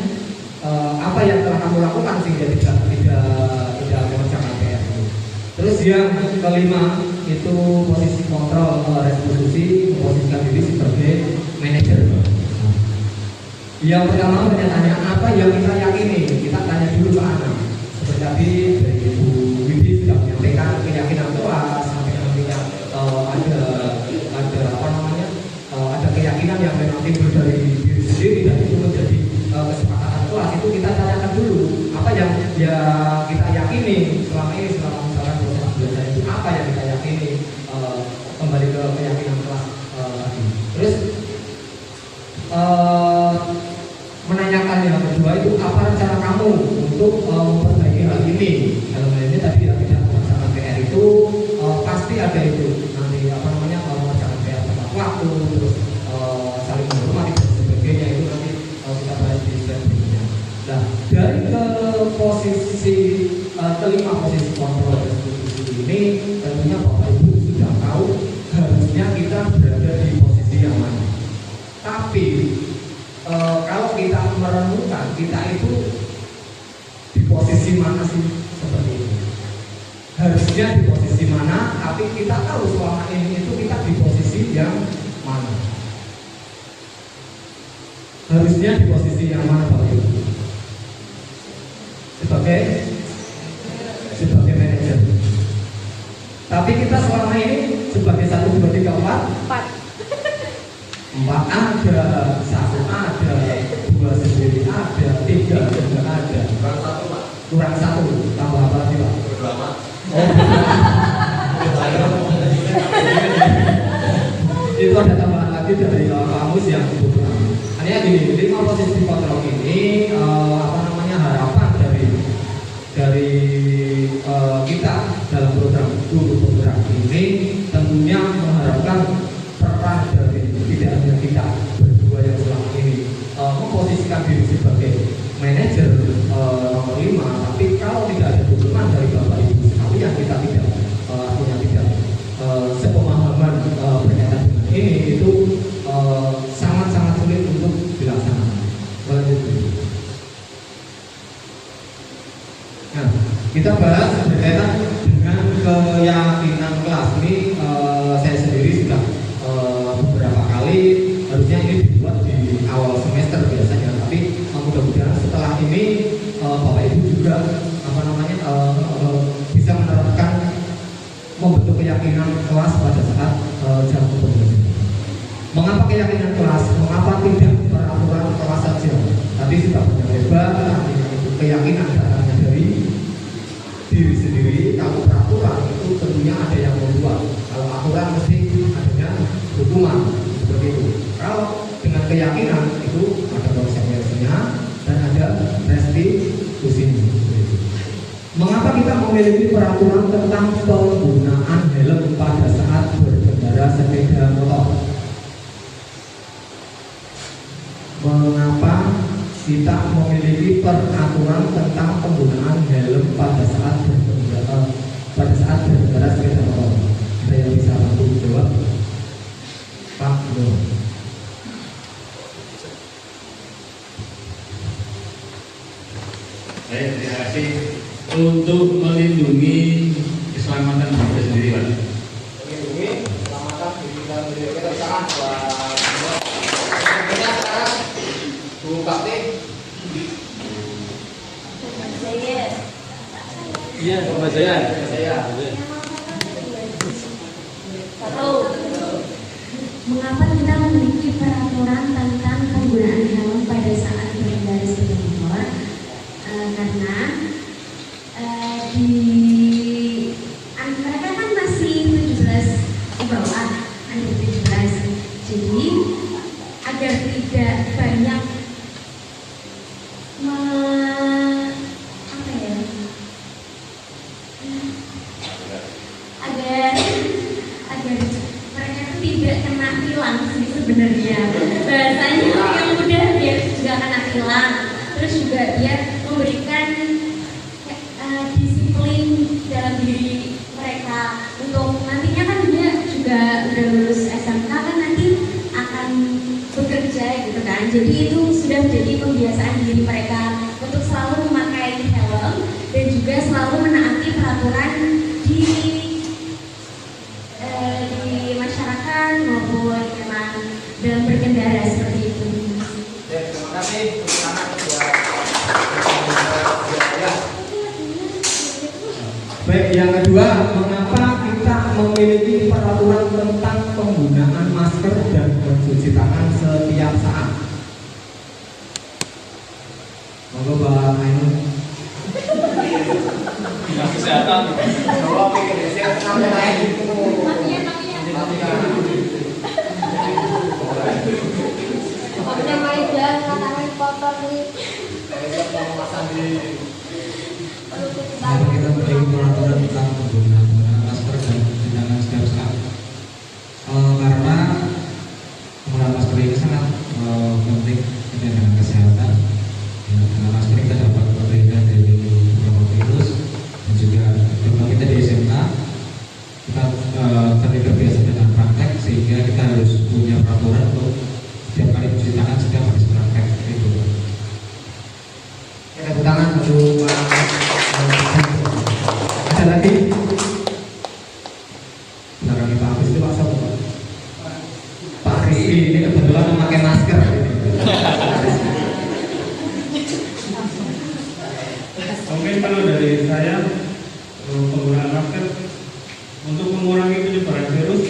apa yang telah kamu lakukan sehingga tidak mengerjakan PR itu. Terus yang kelima itu posisi kontrol restitusi, memposisikan diri sebagai manajer. Yang pertama pertanyaannya apa yang kita yakini, kita tanya dulu ke anak. Seperti tadi dari Ibu Widi sudah menyampaikan keyakinan kelas, sampai nantinya ada apa namanya ada keyakinan yang memang timbul dari diri sendiri dan itu menjadi kesepakatan kelas. Itu kita tanyakan dulu apa yang ya kita yakini selama ini, selama misalkan proses belajar itu apa yang kita yakini, kembali ke keyakinan kelas tadi. Terus menanyakan yang kedua itu apa rencana kamu untuk memperbaiki hal ini. Dalam hal ini tadi tidak mengerjakan PR itu pasti ada itu nanti mengerjakan PR tepat waktu, terus saling menghormati dan sebagainya, itu nanti kita bahas di slide berikutnya. Nah, dari ke posisi kelima, posisi kontrol restitusi ini, tentunya Bapak Ibu sudah tahu harusnya kita berada di posisi yang mana. Tapi kalau kita merenungkan, kita itu di posisi mana sih seperti ini? Harusnya di posisi mana, tapi kita tahu selama ini itu kita di posisi yang mana? Harusnya di posisi yang mana Bapak Ibu? Sebagai manajer. Tapi kita selama ini sebagai 1, 2, 3, 4 ada, 1 ada, 2 sendiri ada, 3 juga ada. Kurang 1, tambah apa lagi Pak? Itu ada tambahan lagi dari kamus yang kurang. Hanya gini, 5 posisi kontrol ini harapan dari kita dalam program guru penggerak ini tentunya mengharapkan peran dari tidak hanya kita berdua yang selama ini memposisikan diri sebagai manajer nomor 5, tapi kalau tidak ada dukungan dari Bapak Ibu sekalian, kita tidak sepemahaman berkaitan dengan ini, itu sangat-sangat sulit untuk dilaksanakan. Nah, kita bahas berkaitan dengan keyakinan kelas ini. Saya sendiri sudah beberapa kali, harusnya ini dibuat di awal semester biasanya, tapi mudah-mudahan setelah ini Bapak Ibu juga bisa menerapkan membentuk keyakinan kelas pada saat jam pembelajaran. Mengapa keyakinan kelas? Mengapa tidak peraturan kelas saja? Tadi sudah banyak debat, artinya itu keyakinan datangnya dari diri sendiri. Kalau peraturan itu tentunya ada yang membuat. Kalau aturan mesti adanya hukuman, seperti itu. Kalau dengan keyakinan itu ada konsekuensinya dan ada restitusinya. Mengapa kita memiliki peraturan tentang penggunaan helm pada saat berkendara sepeda motor? Mengapa kita memiliki peraturan tentang penggunaan helm pada saat berkendara sepeda motor? Ada yang bisa bantu jawab? Pak, belum. Baik, terima kasih. Untuk melindungi keselamatan diri sendiri, Pak. Melindungi keselamatan diri dan diri kita, sangat buat sekarang Bu Bakti. Iya, Mas Jaya. Satu, mengapa kita memiliki peraturan tentang penggunaan helm pada saat berkendara sepeda motor? Karena mereka kan masih 17 di bawah, under 17. Jadi agar tidak banyak agar mereka tidak kena tilang sih sebenarnya. Bahasanya yang mudah biar juga kena tilang. Terus juga biar memberikan disiplin dalam diri mereka untuk nantinya kan dia juga udah lulus SMK kan nanti akan bekerja gitu kan. Jadi itu sudah menjadi pembiasaan diri mereka untuk selalu memakai helm dan juga selalu menaati peraturan di masyarakat maupun memang dalam berkendara seperti itu. Terima kasih untuk anak kedua. Baik, yang kedua, mengapa kita memiliki peraturan tentang penggunaan masker dan mencuci tangan setiap saat? Monggo Pak Ainun. Dinas Kesehatan. Jawab ini, saya sampai naik itu. Pokoknya Maida katanya kotor nih. Perlu Mari kita mulai pengaturan tentang penggunaan masker dan tindakan setiap saat. Karena penggunaan masker ini sangat penting dengan kesehatan. Dengan masker kita dapat terhindar dari beberapa virus dan juga kalau kita di SMA kita terbiasa dengan praktek sehingga kita harus punya peraturan untuk setiap kali cuci tangan setiap habis praktek itu. Kita tepuk tangan untuk ada lagi. Belakang Pak Agus itu Pak Sopo. Pak Rizky ini kebetulan memakai masker. Mungkin kalau dari saya penggunaan masker untuk mengurangi penyebaran virus,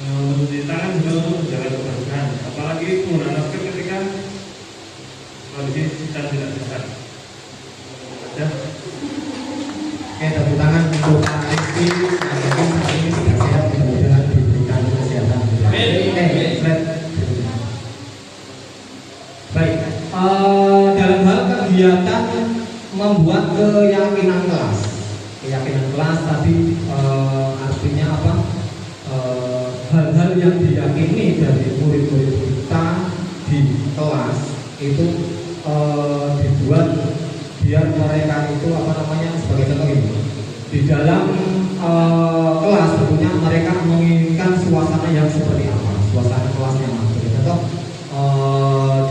mencuci tangan juga untuk menjaga kebersihan. Apalagi penggunaan masker ketika kondisi kita tidak sehat. Ya. Oke, tepuk tangan untuk Pak Rizky yang mungkin saat ini tidak sehat, mudah-mudahan diberikan kesehatan. Baik, dalam hal kegiatan membuat keyakinan kelas tadi artinya apa? Hal-hal yang diyakini dari murid-murid kita di kelas itu dibuat biar mereka itu apa namanya sebagai contoh ini di dalam kelas tentunya mereka menginginkan suasana yang seperti apa, suasana kelasnya sebagai contoh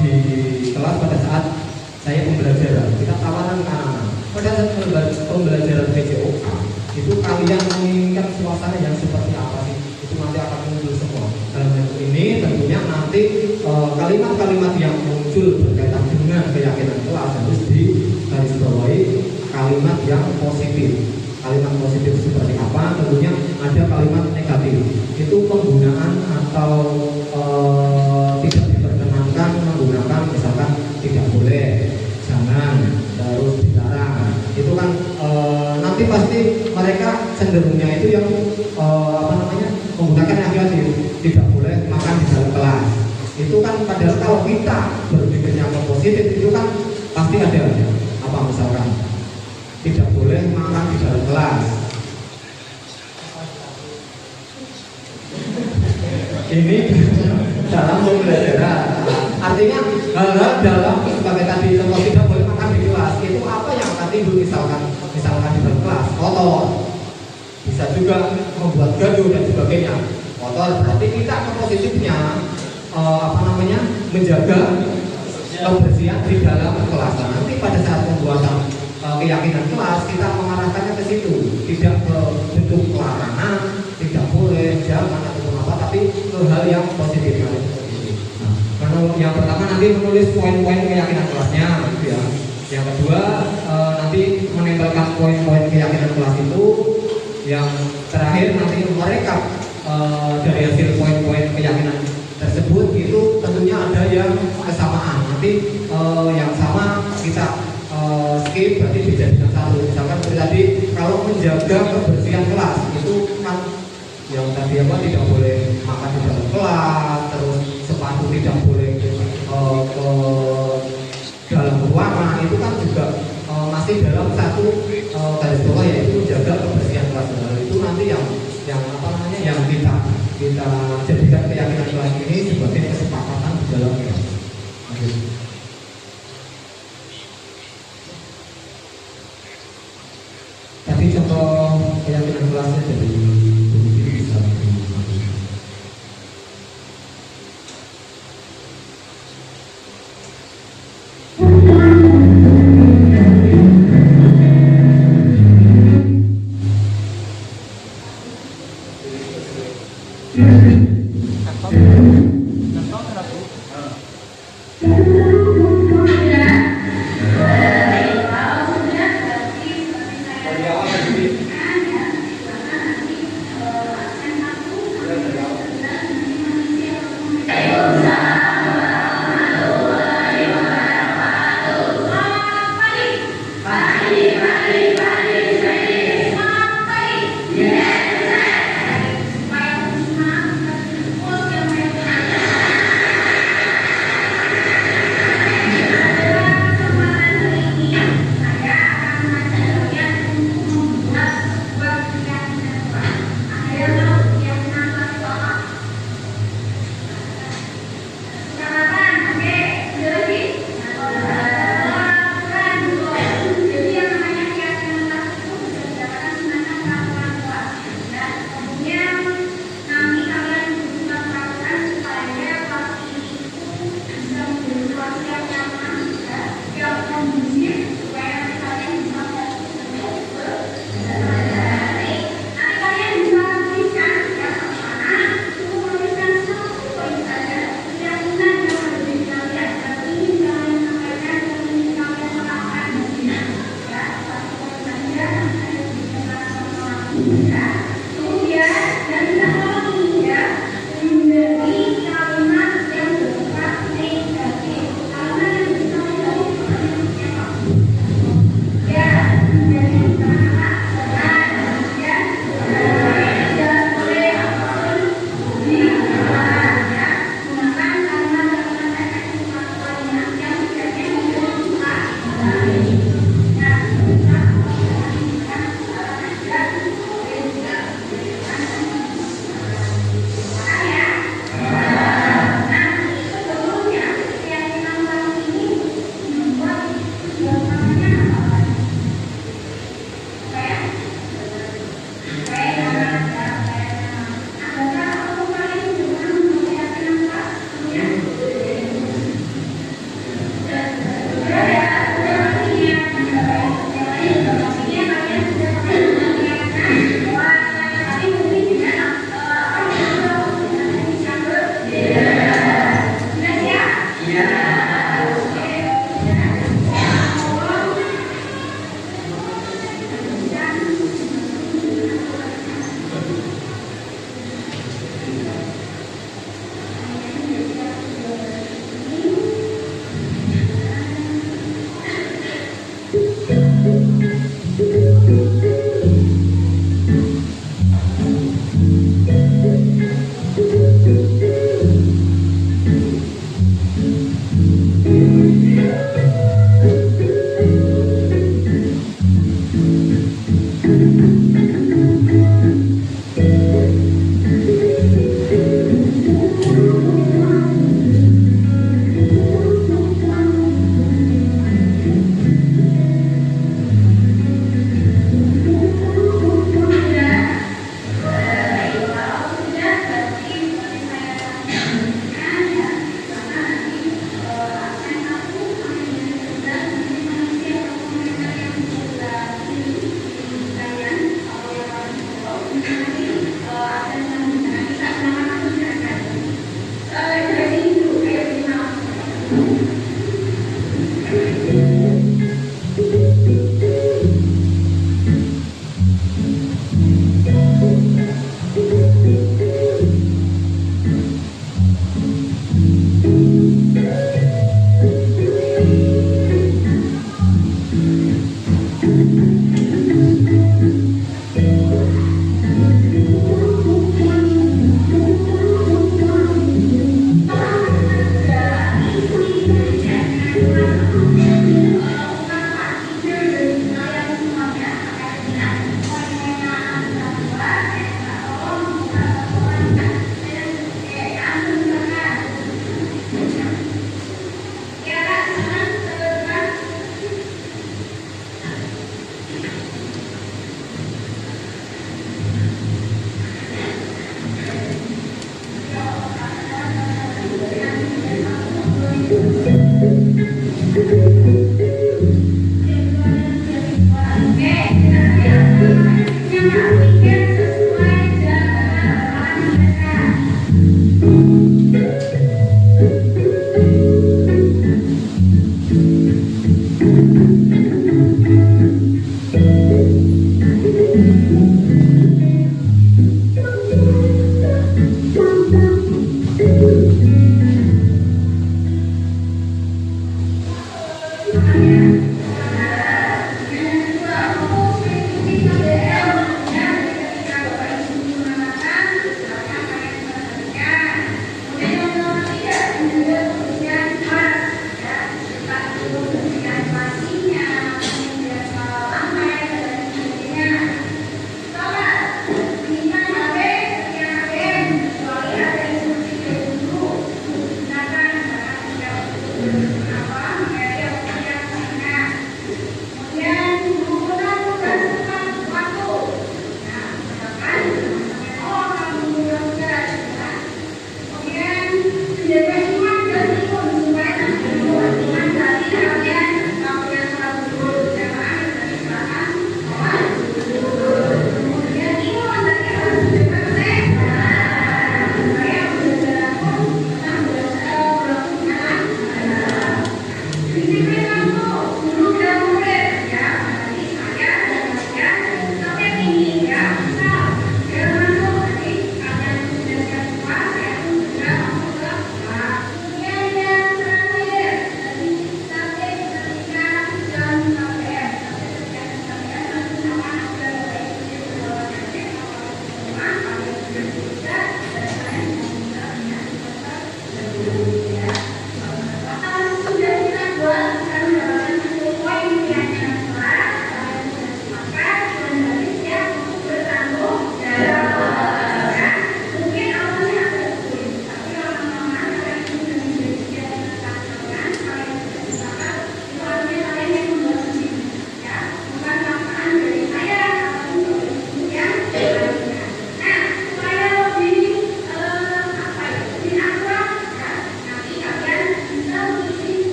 di kelas pada saat saya pembelajaran kita tawaran ke anak-anak pada saat pembelajaran PJOK itu kalian menginginkan suasana yang seperti apa sih, itu nanti akan muncul semua. Dalam hal ini tentunya nanti kalimat-kalimat yang muncul berkaitan dengan keyakinan kelas harus digarisbawahi kalimat yang positif. Kalimat positif seperti apa? Tentunya ada kalimat negatif. Itu penggunaan atau tidak diperkenankan menggunakan misalkan tidak boleh, jangan, terus dilarang. Itu kan nanti pasti mereka cenderungnya itu yang apa namanya menggunakan yang negatif, tidak boleh makan di dalam kelas. Itu kan padahal kalau kita berpikirnya positif itu kan pasti ada apa misalkan tidak boleh makan di dalam kelas. Ini dalam pembelajaran. Artinya hal-hal dalam sebagai tadi contoh tidak boleh makan di kelas itu apa yang akan timbul misalkan di dalam kelas kotor, bisa juga membuat gaduh dan sebagainya. Kotor berarti kita positifnya apa namanya menjaga kebersihan di dalam kelas. Nah, nanti pada saat pembuatan keyakinan kelas kita mengarahkannya ke situ, tidak ke bentuk larangan, tidak boleh, jangan ataupun apa, tapi ke hal yang positif. Nah, yang pertama nanti menulis poin-poin keyakinan kelasnya, gitu ya. Yang kedua nanti menempelkan poin-poin keyakinan kelas itu. Yang terakhir nanti merekap dari hasil poin-poin keyakinan tersebut itu tentunya ada yang kesamaan. Nanti yang sama kita skip berarti dijadikan satu. Misalkan seperti tadi kalau menjaga kebersihan kelas itu kan yang tadi apa tidak boleh makan di dalam kelas, terus sepatu tidak boleh ke dalam ruangan, itu kan juga masih dalam satu garis bawah yaitu menjaga kebersihan kelas. Nah, itu nanti yang apa namanya yang kita jadikan keyakinan kelas ini sebagai kesepakatan di dalam kelas. Tadi contoh keyakinan kelasnya dari bisa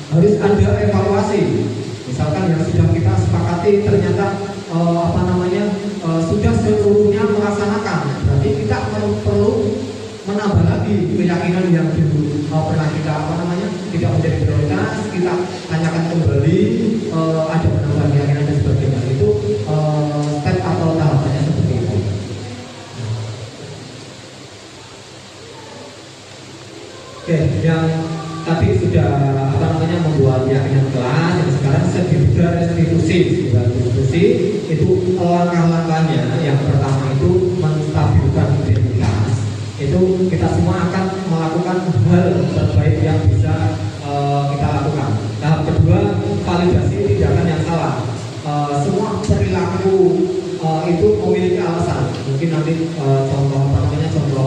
Harus ada evaluasi. Misalkan yang sudah kita sepakati tapi ternyata sudah seluruhnya melaksanakan. Berarti kita perlu menambah lagi keyakinan yang dulu pernah kita tidak menjadi prioritas, kita tanyakan kembali, ada penambahan keyakinan dan sebagainya. Itu step atau tahapannya seperti itu. Oke, yang tadi sudah membuat keyakinan kelas, yang sekarang juga restitusi itu langkah-langkahnya. Yang pertama itu menstabilkan identitas. Itu kita semua akan melakukan hal terbaik yang bisa kita lakukan. Tahap kedua, validasi tindakan yang salah. Semua perilaku itu memiliki alasan. Mungkin nanti contoh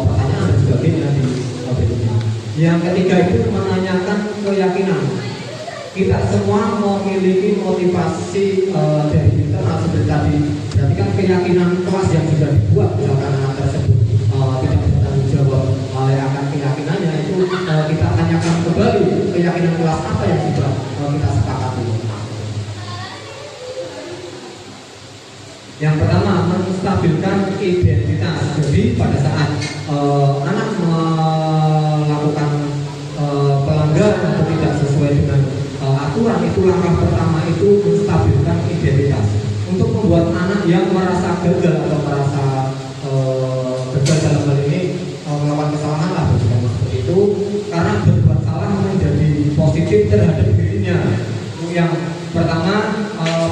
pertanyaan dan sebagainya di berikutnya. Yang ketiga itu menanyakan keyakinan. Kita semua memiliki motivasi dari internal seperti tadi. Berarti kan keyakinan kelas yang sudah dibuat misalkan anak tersebut tidak bertanggung jawab akan keyakinannya, itu kita tanyakan kembali keyakinan kelas apa yang sudah kita sepakati. Yang pertama, menstabilkan identitas. Jadi pada saat anak melakukan pelanggaran atau tidak sesuai dengan aturan, itu langkah pertama itu menstabilkan identitas. Untuk membuat anak yang merasa gagal atau merasa gagal dalam hal ini melakukan kesalahan lah, seperti itu, karena berbuat salah menjadi positif terhadap dirinya. Yang pertama,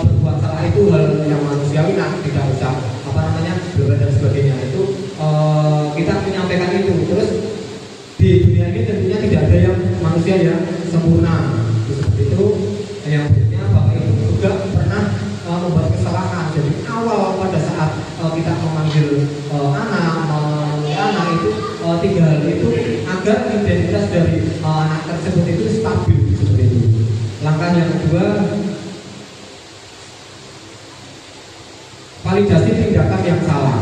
berbuat salah itu hal yang manusiawi, tidak usah berbuat dan sebagainya. Itu kita menyampaikan itu. Terus di dunia ini tentunya tidak ada yang manusia yang sempurna. Seperti itu. Yang berikutnya, Bapak Ibu juga pernah membuat kesalahan. Jadi awal pada saat kita memanggil anak itu tiga hal itu agar identitas dari anak tersebut itu stabil, seperti itu. Langkah yang kedua, validasi tindakan yang salah.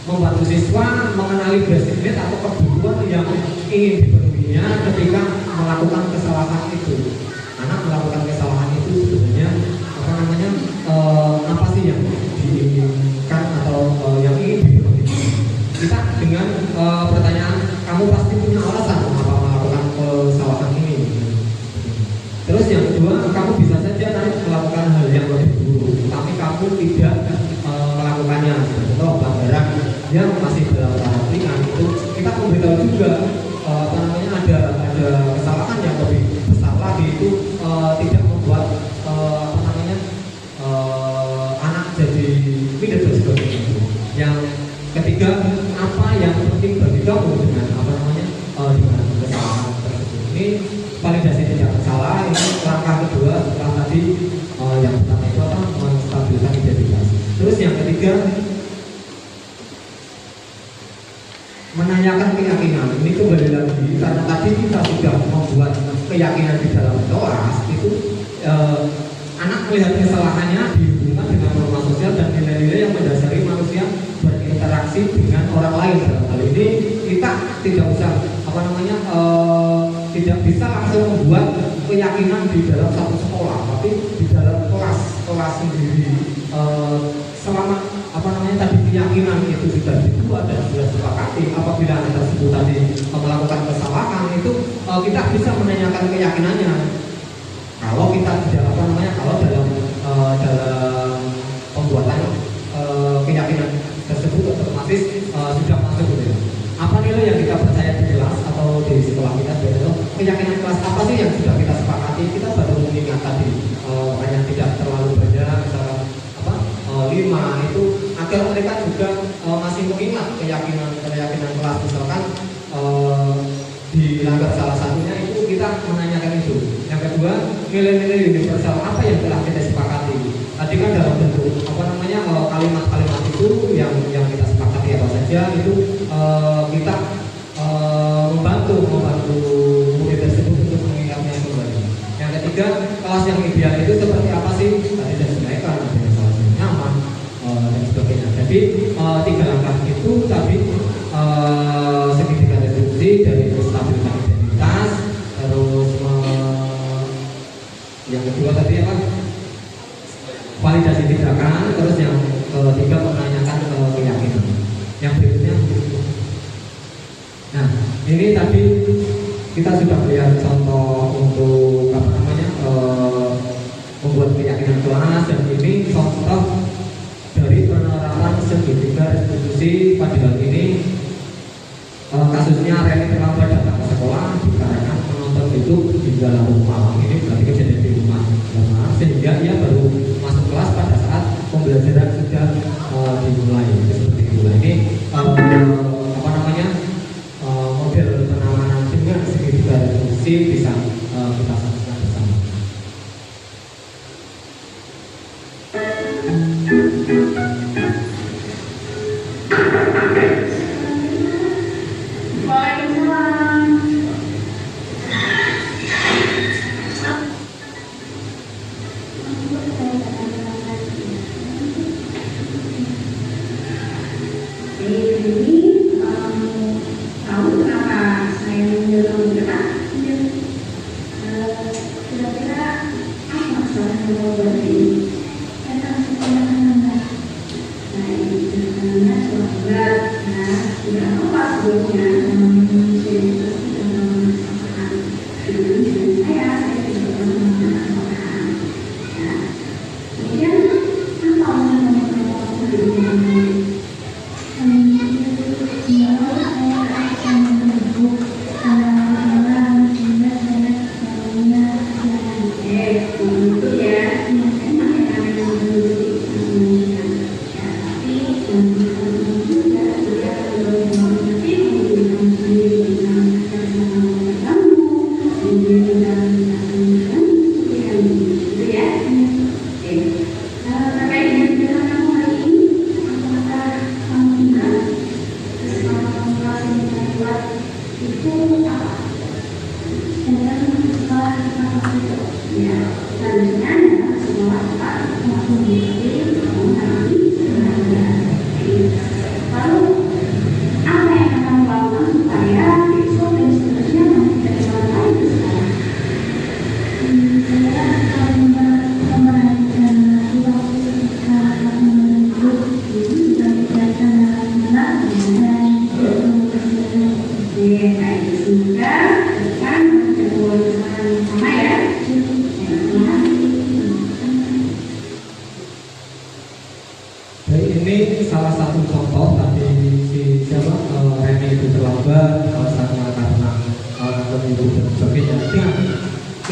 Membantu siswa mengenali basic need atau kebutuhan yang ingin dipenuhinya ketika melakukan kesalahan itu. Anak melakukan kesalahan itu sebenarnya apa sih yang diinginkan atau yang ingin dipenuhi. Kita dengan pertanyaan, kamu pasti punya alasan mengapa melakukan kesalahan ini. Terus yang kedua, kamu bisa saja nanti melakukan hal yang lebih buruk, tapi kamu tidak melakukannya. Contoh pelanggaran yang masih dalam tahap ringan, itu kita memberitahu juga ada kesalahan yang lebih besar lagi, itu tidak membuat anak jadi minder dan sebagainya. Yang ketiga, apa yang penting bagi kamu dengan dengan kesalahan tersebut. Ini validasi tidak salah. Ini langkah kedua setelah tadi yang pertama itu menstabilkan identitas. Terus yang ketiga, menanyakan keyakinan. Ini kembali lagi karena tadi kita sudah membuat keyakinan di dalam kelas itu, anak melihat kesalahannya dihubungkan dengan norma sosial dan nilai-nilai yang mendasari manusia berinteraksi dengan orang lain. Dalam hal ini kita tidak usah tidak bisa langsung membuat keyakinan di dalam satu sekolah, tapi di dalam kelas sendiri. Selama tadi keyakinan itu sudah dibuat dan sudah disepakati, apabila anak tersebut tadi melakukan kesalahan itu kita bisa menanyakan keyakinannya. Kalau kita tidak kalau dalam pembuatan keyakinan tersebut otomatis sudah masuk gitu ya. Apa nilai yang kita percaya di kelas atau di sekolah kita sebenarnya, keyakinan kelas apa sih yang sudah kita sepakati. Kita baru mengingat tadi hanya tidak terlalu banyak, misalkan 5 itu, agar mereka juga masih mengingat keyakinan kelas. Misalkan dilanggar salah satunya, itu kita menanyakan itu. Yang kedua, nilai-nilai universal apa yang telah kita sepakati. Tadi kan dalam bentuk kalimat-kalimat itu yang kita sepakati apa saja, itu kita membantu murid tersebut untuk mengingatnya kembali. Yang ketiga, kelas yang ideal itu seperti apa sih? Tadi sudah disampaikan, ada yang kelas yang nyaman dan sebagainya. Jadi 3 langkah itu tadi, segitiga reduksi dari menstabilkan identitas, terus yang kedua tadi apa? Validasi sini tadi kita sudah melihat contoh untuk apa namanya membuat keyakinan kelas, dan ini contoh dari penerapan segitiga restitusi pada hal ini. Kasusnya Reni terlambat datang ke sekolah dikarenakan menonton YouTube hingga larut malam. Ini berarti kejadian di rumah, sehingga ia baru masuk kelas pada saat pembelajaran sudah dimulai. Seperti itu. Ini apa namanya model penanganan dengan segitiga restitusi bisa kita saksikan bersama.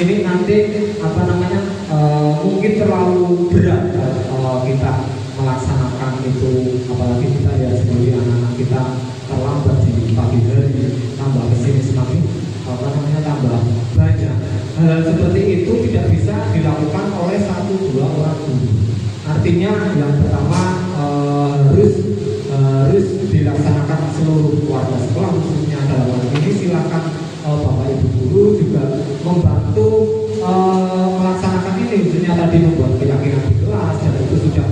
Ini nanti apa namanya mungkin terlalu berat kita melaksanakan itu, apalagi kita ya sebagai anak-anak kita terlambat di pagi hari, tambah kesini semakin apa namanya tambah banyak. Hal seperti itu tidak bisa dilakukan oleh 1-2 orang guru. Artinya yang pertama harus dilaksanakan seluruh keluarga sekolah, khususnya dalam hal ini silakan Bapak Ibu guru juga membantu melaksanakan ini, khususnya tadi membuat keyakinan di kelas, dan itu sudah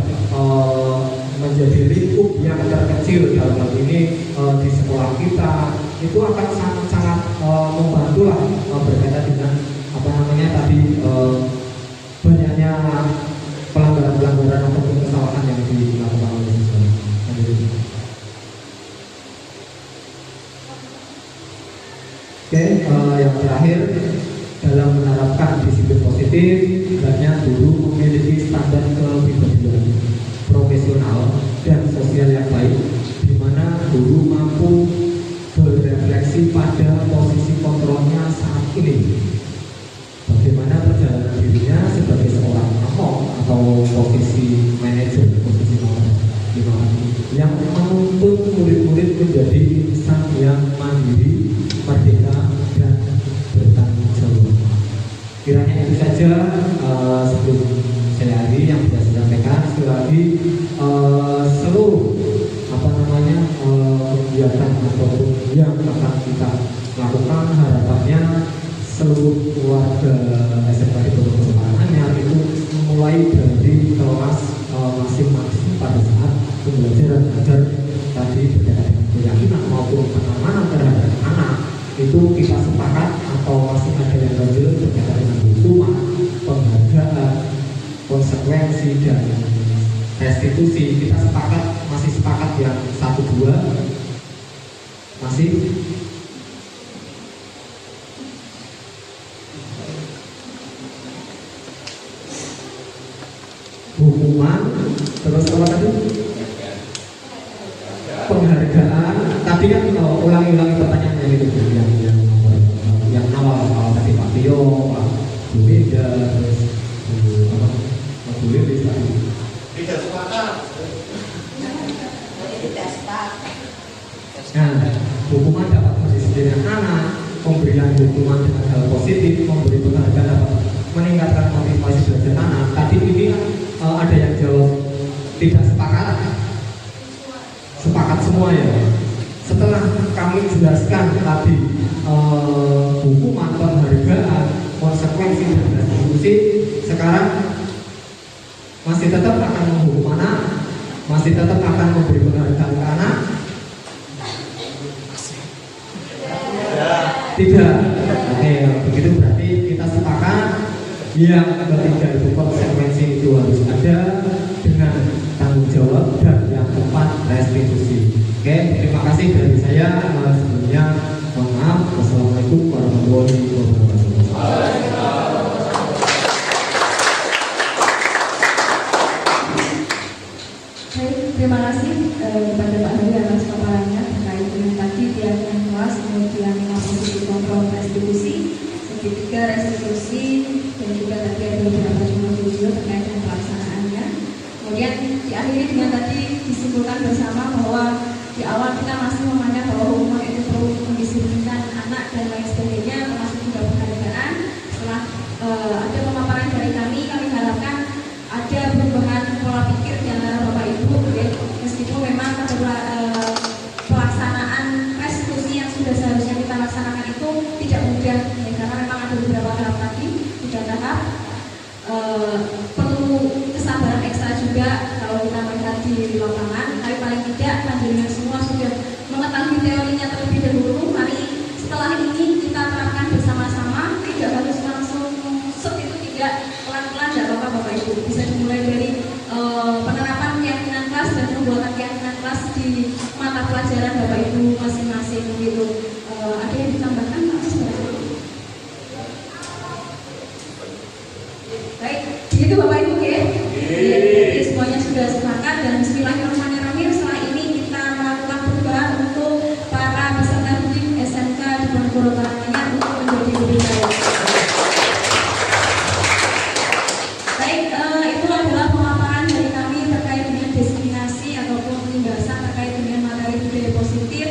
menjadi lingkup yang terkecil dalam hal ini di sekolah kita, itu akan sangat-sangat membantu lah berkaitan dengan apa namanya tadi banyaknya pelanggaran ataupun kesalahan yang dilakukan oleh siswa. Oke, yang terakhir dalam menerapkan disiplin positif, hendaknya guru memiliki standar kepribadian profesional dan sosial yang baik, di mana guru mampu berefleksi pada posisi kontrolnya saat ini, bagaimana perjalanan dirinya sebagai seorang among atau posisi manajer, posisi yang menuntut murid-murid menjadi insan yang mandiri, merdeka, dan bertanggung jawab. Kiranya itu saja sebelum saya akhiri yang bisa saya sampaikan. Sekali lagi seluruh apa namanya kegiatan ataupun yang akan kita lakukan, harapannya seluruh keluarga SMK di Pondok Anyar itu mulai dari kelas masing-masing pada saat pembelajaran agar tadi berkaitan dengan keyakinan maupun penanganan terhadap anak itu kita sepakat, atau masih ada yang lanjut berkaitan dengan hukuman, penghargaan, konsekuensi, dan restitusi. Kita masih sepakat yang 1-2 masih hukuman, terus apa tadi? Penghargaan. Tadi kan ulangi pertanyaannya itu yang awal tadi Pak Tio, Pak Bulinda, terus Pak Bulinda tadi. Tidak sepakat. Nah, hukuman dapat mendisiplinkan anak, pemberian hukuman dengan hal positif, memberi penghargaan dapat meningkatkan motivasi belajar anak. Tadi ini ada yang jawab tidak sepakat. Sepakat semua ya. Setelah kami jelaskan tadi hukuman, penghargaan, konsekuensi dan restitusi, sekarang masih tetap akan menghukum anak, masih tetap akan memberi penghargaan ke anak. Tidak. Oke, begitu berarti kita sepakat yang ketiga itu konsekuensi itu harus ada dengan tanggung jawab, dan yang keempat restitusi. Oke, terima kasih dari saya. Sebelumnya mohon maaf. Wassalamualaikum warahmatullahi wabarakatuh. Baik, terima kasih kepada Pak Hari atas paparannya terkait dengan tadi keyakinan kelas, kemudian posisi kontrol restitusi, segitiga restitusi, dan juga tadi ada beberapa jumlah video terkait dengan pelaksanaannya. Kemudian diakhiri dengan tadi disimpulkan bersama bahwa di awal kita masih memandang bahwa hukuman itu perlu mendisiplinkan anak dan lain sebagainya, termasuk juga penghargaan. Setelah ada pemaparan dari kami harapkan ada perubahan pola pikir di antara Bapak Ibu, ya, meskipun memang pelaksanaan restitusi yang sudah seharusnya kita laksanakan itu tidak mudah, ya, karena memang ada beberapa tahap tadi, 3 tahap. Perlu kesabaran ekstra juga kalau kita melihat di lapangan, tapi paling tidak panjenengan semua sudah mengetahui teorinya terlebih dahulu. Mari setelah ini kita terapkan bersama-sama, tidak harus langsung itu tidak, pelan-pelan tidak apa-apa Bapak Ibu. Bisa dimulai dari penerapan keyakinan kelas dan pembuatan keyakinan kelas di mata pelajaran Bapak Ibu masing-masing gitu. Ada yang ditambahkan Pak? Baik, begitu Bapak Ibu ya. Jadi semuanya sudah sepakat dan bismillahirrahmanirrahim. Setelah ini kita melakukan perubahan untuk para peserta didik SMK di Ponorogo Karanganyar untuk menjadi lebih baik. Baik, itu adalah pemaparan dari kami terkait dengan diskriminasi ataupun penindasan terkait dengan materi budaya positif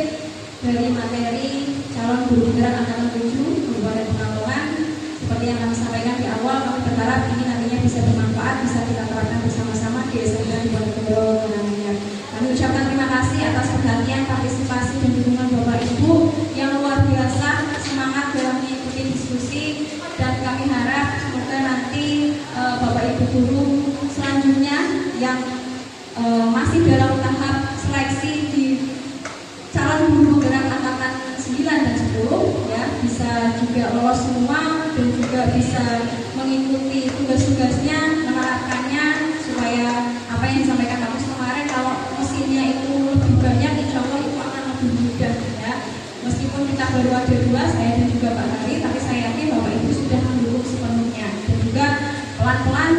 dari materi calon guru penggerak angkatan 7 Kabupaten Pekalongan. Seperti yang kami sampaikan di awal, kami berharap ini nantinya bisa bermanfaat, bisa kita terapkan bersama-sama di SMK di Ponorogo Karanganyar. Kami ucapkan terima kasih atas perhatian, partisipasi dan dukungan Bapak Ibu yang luar biasa, semangat dalam mengikuti diskusi, dan kami harap semoga nanti Bapak Ibu guru selanjutnya yang masih dalam tahap seleksi di calon guru penggerak angkatan 9 dan 10 ya, bisa juga lolos semua dan juga bisa mengikuti tugas-tugasnya, menerapkannya supaya apa yang disampaikan kampus kemarin, kalau mesinnya itu lebih banyak insya Allah itu akan lebih mudah ya. Meskipun kita baru ada 2, saya dan juga Pak Hari, tapi saya yakin Bapak Ibu sudah mendukung sepenuhnya, dan juga pelan-pelan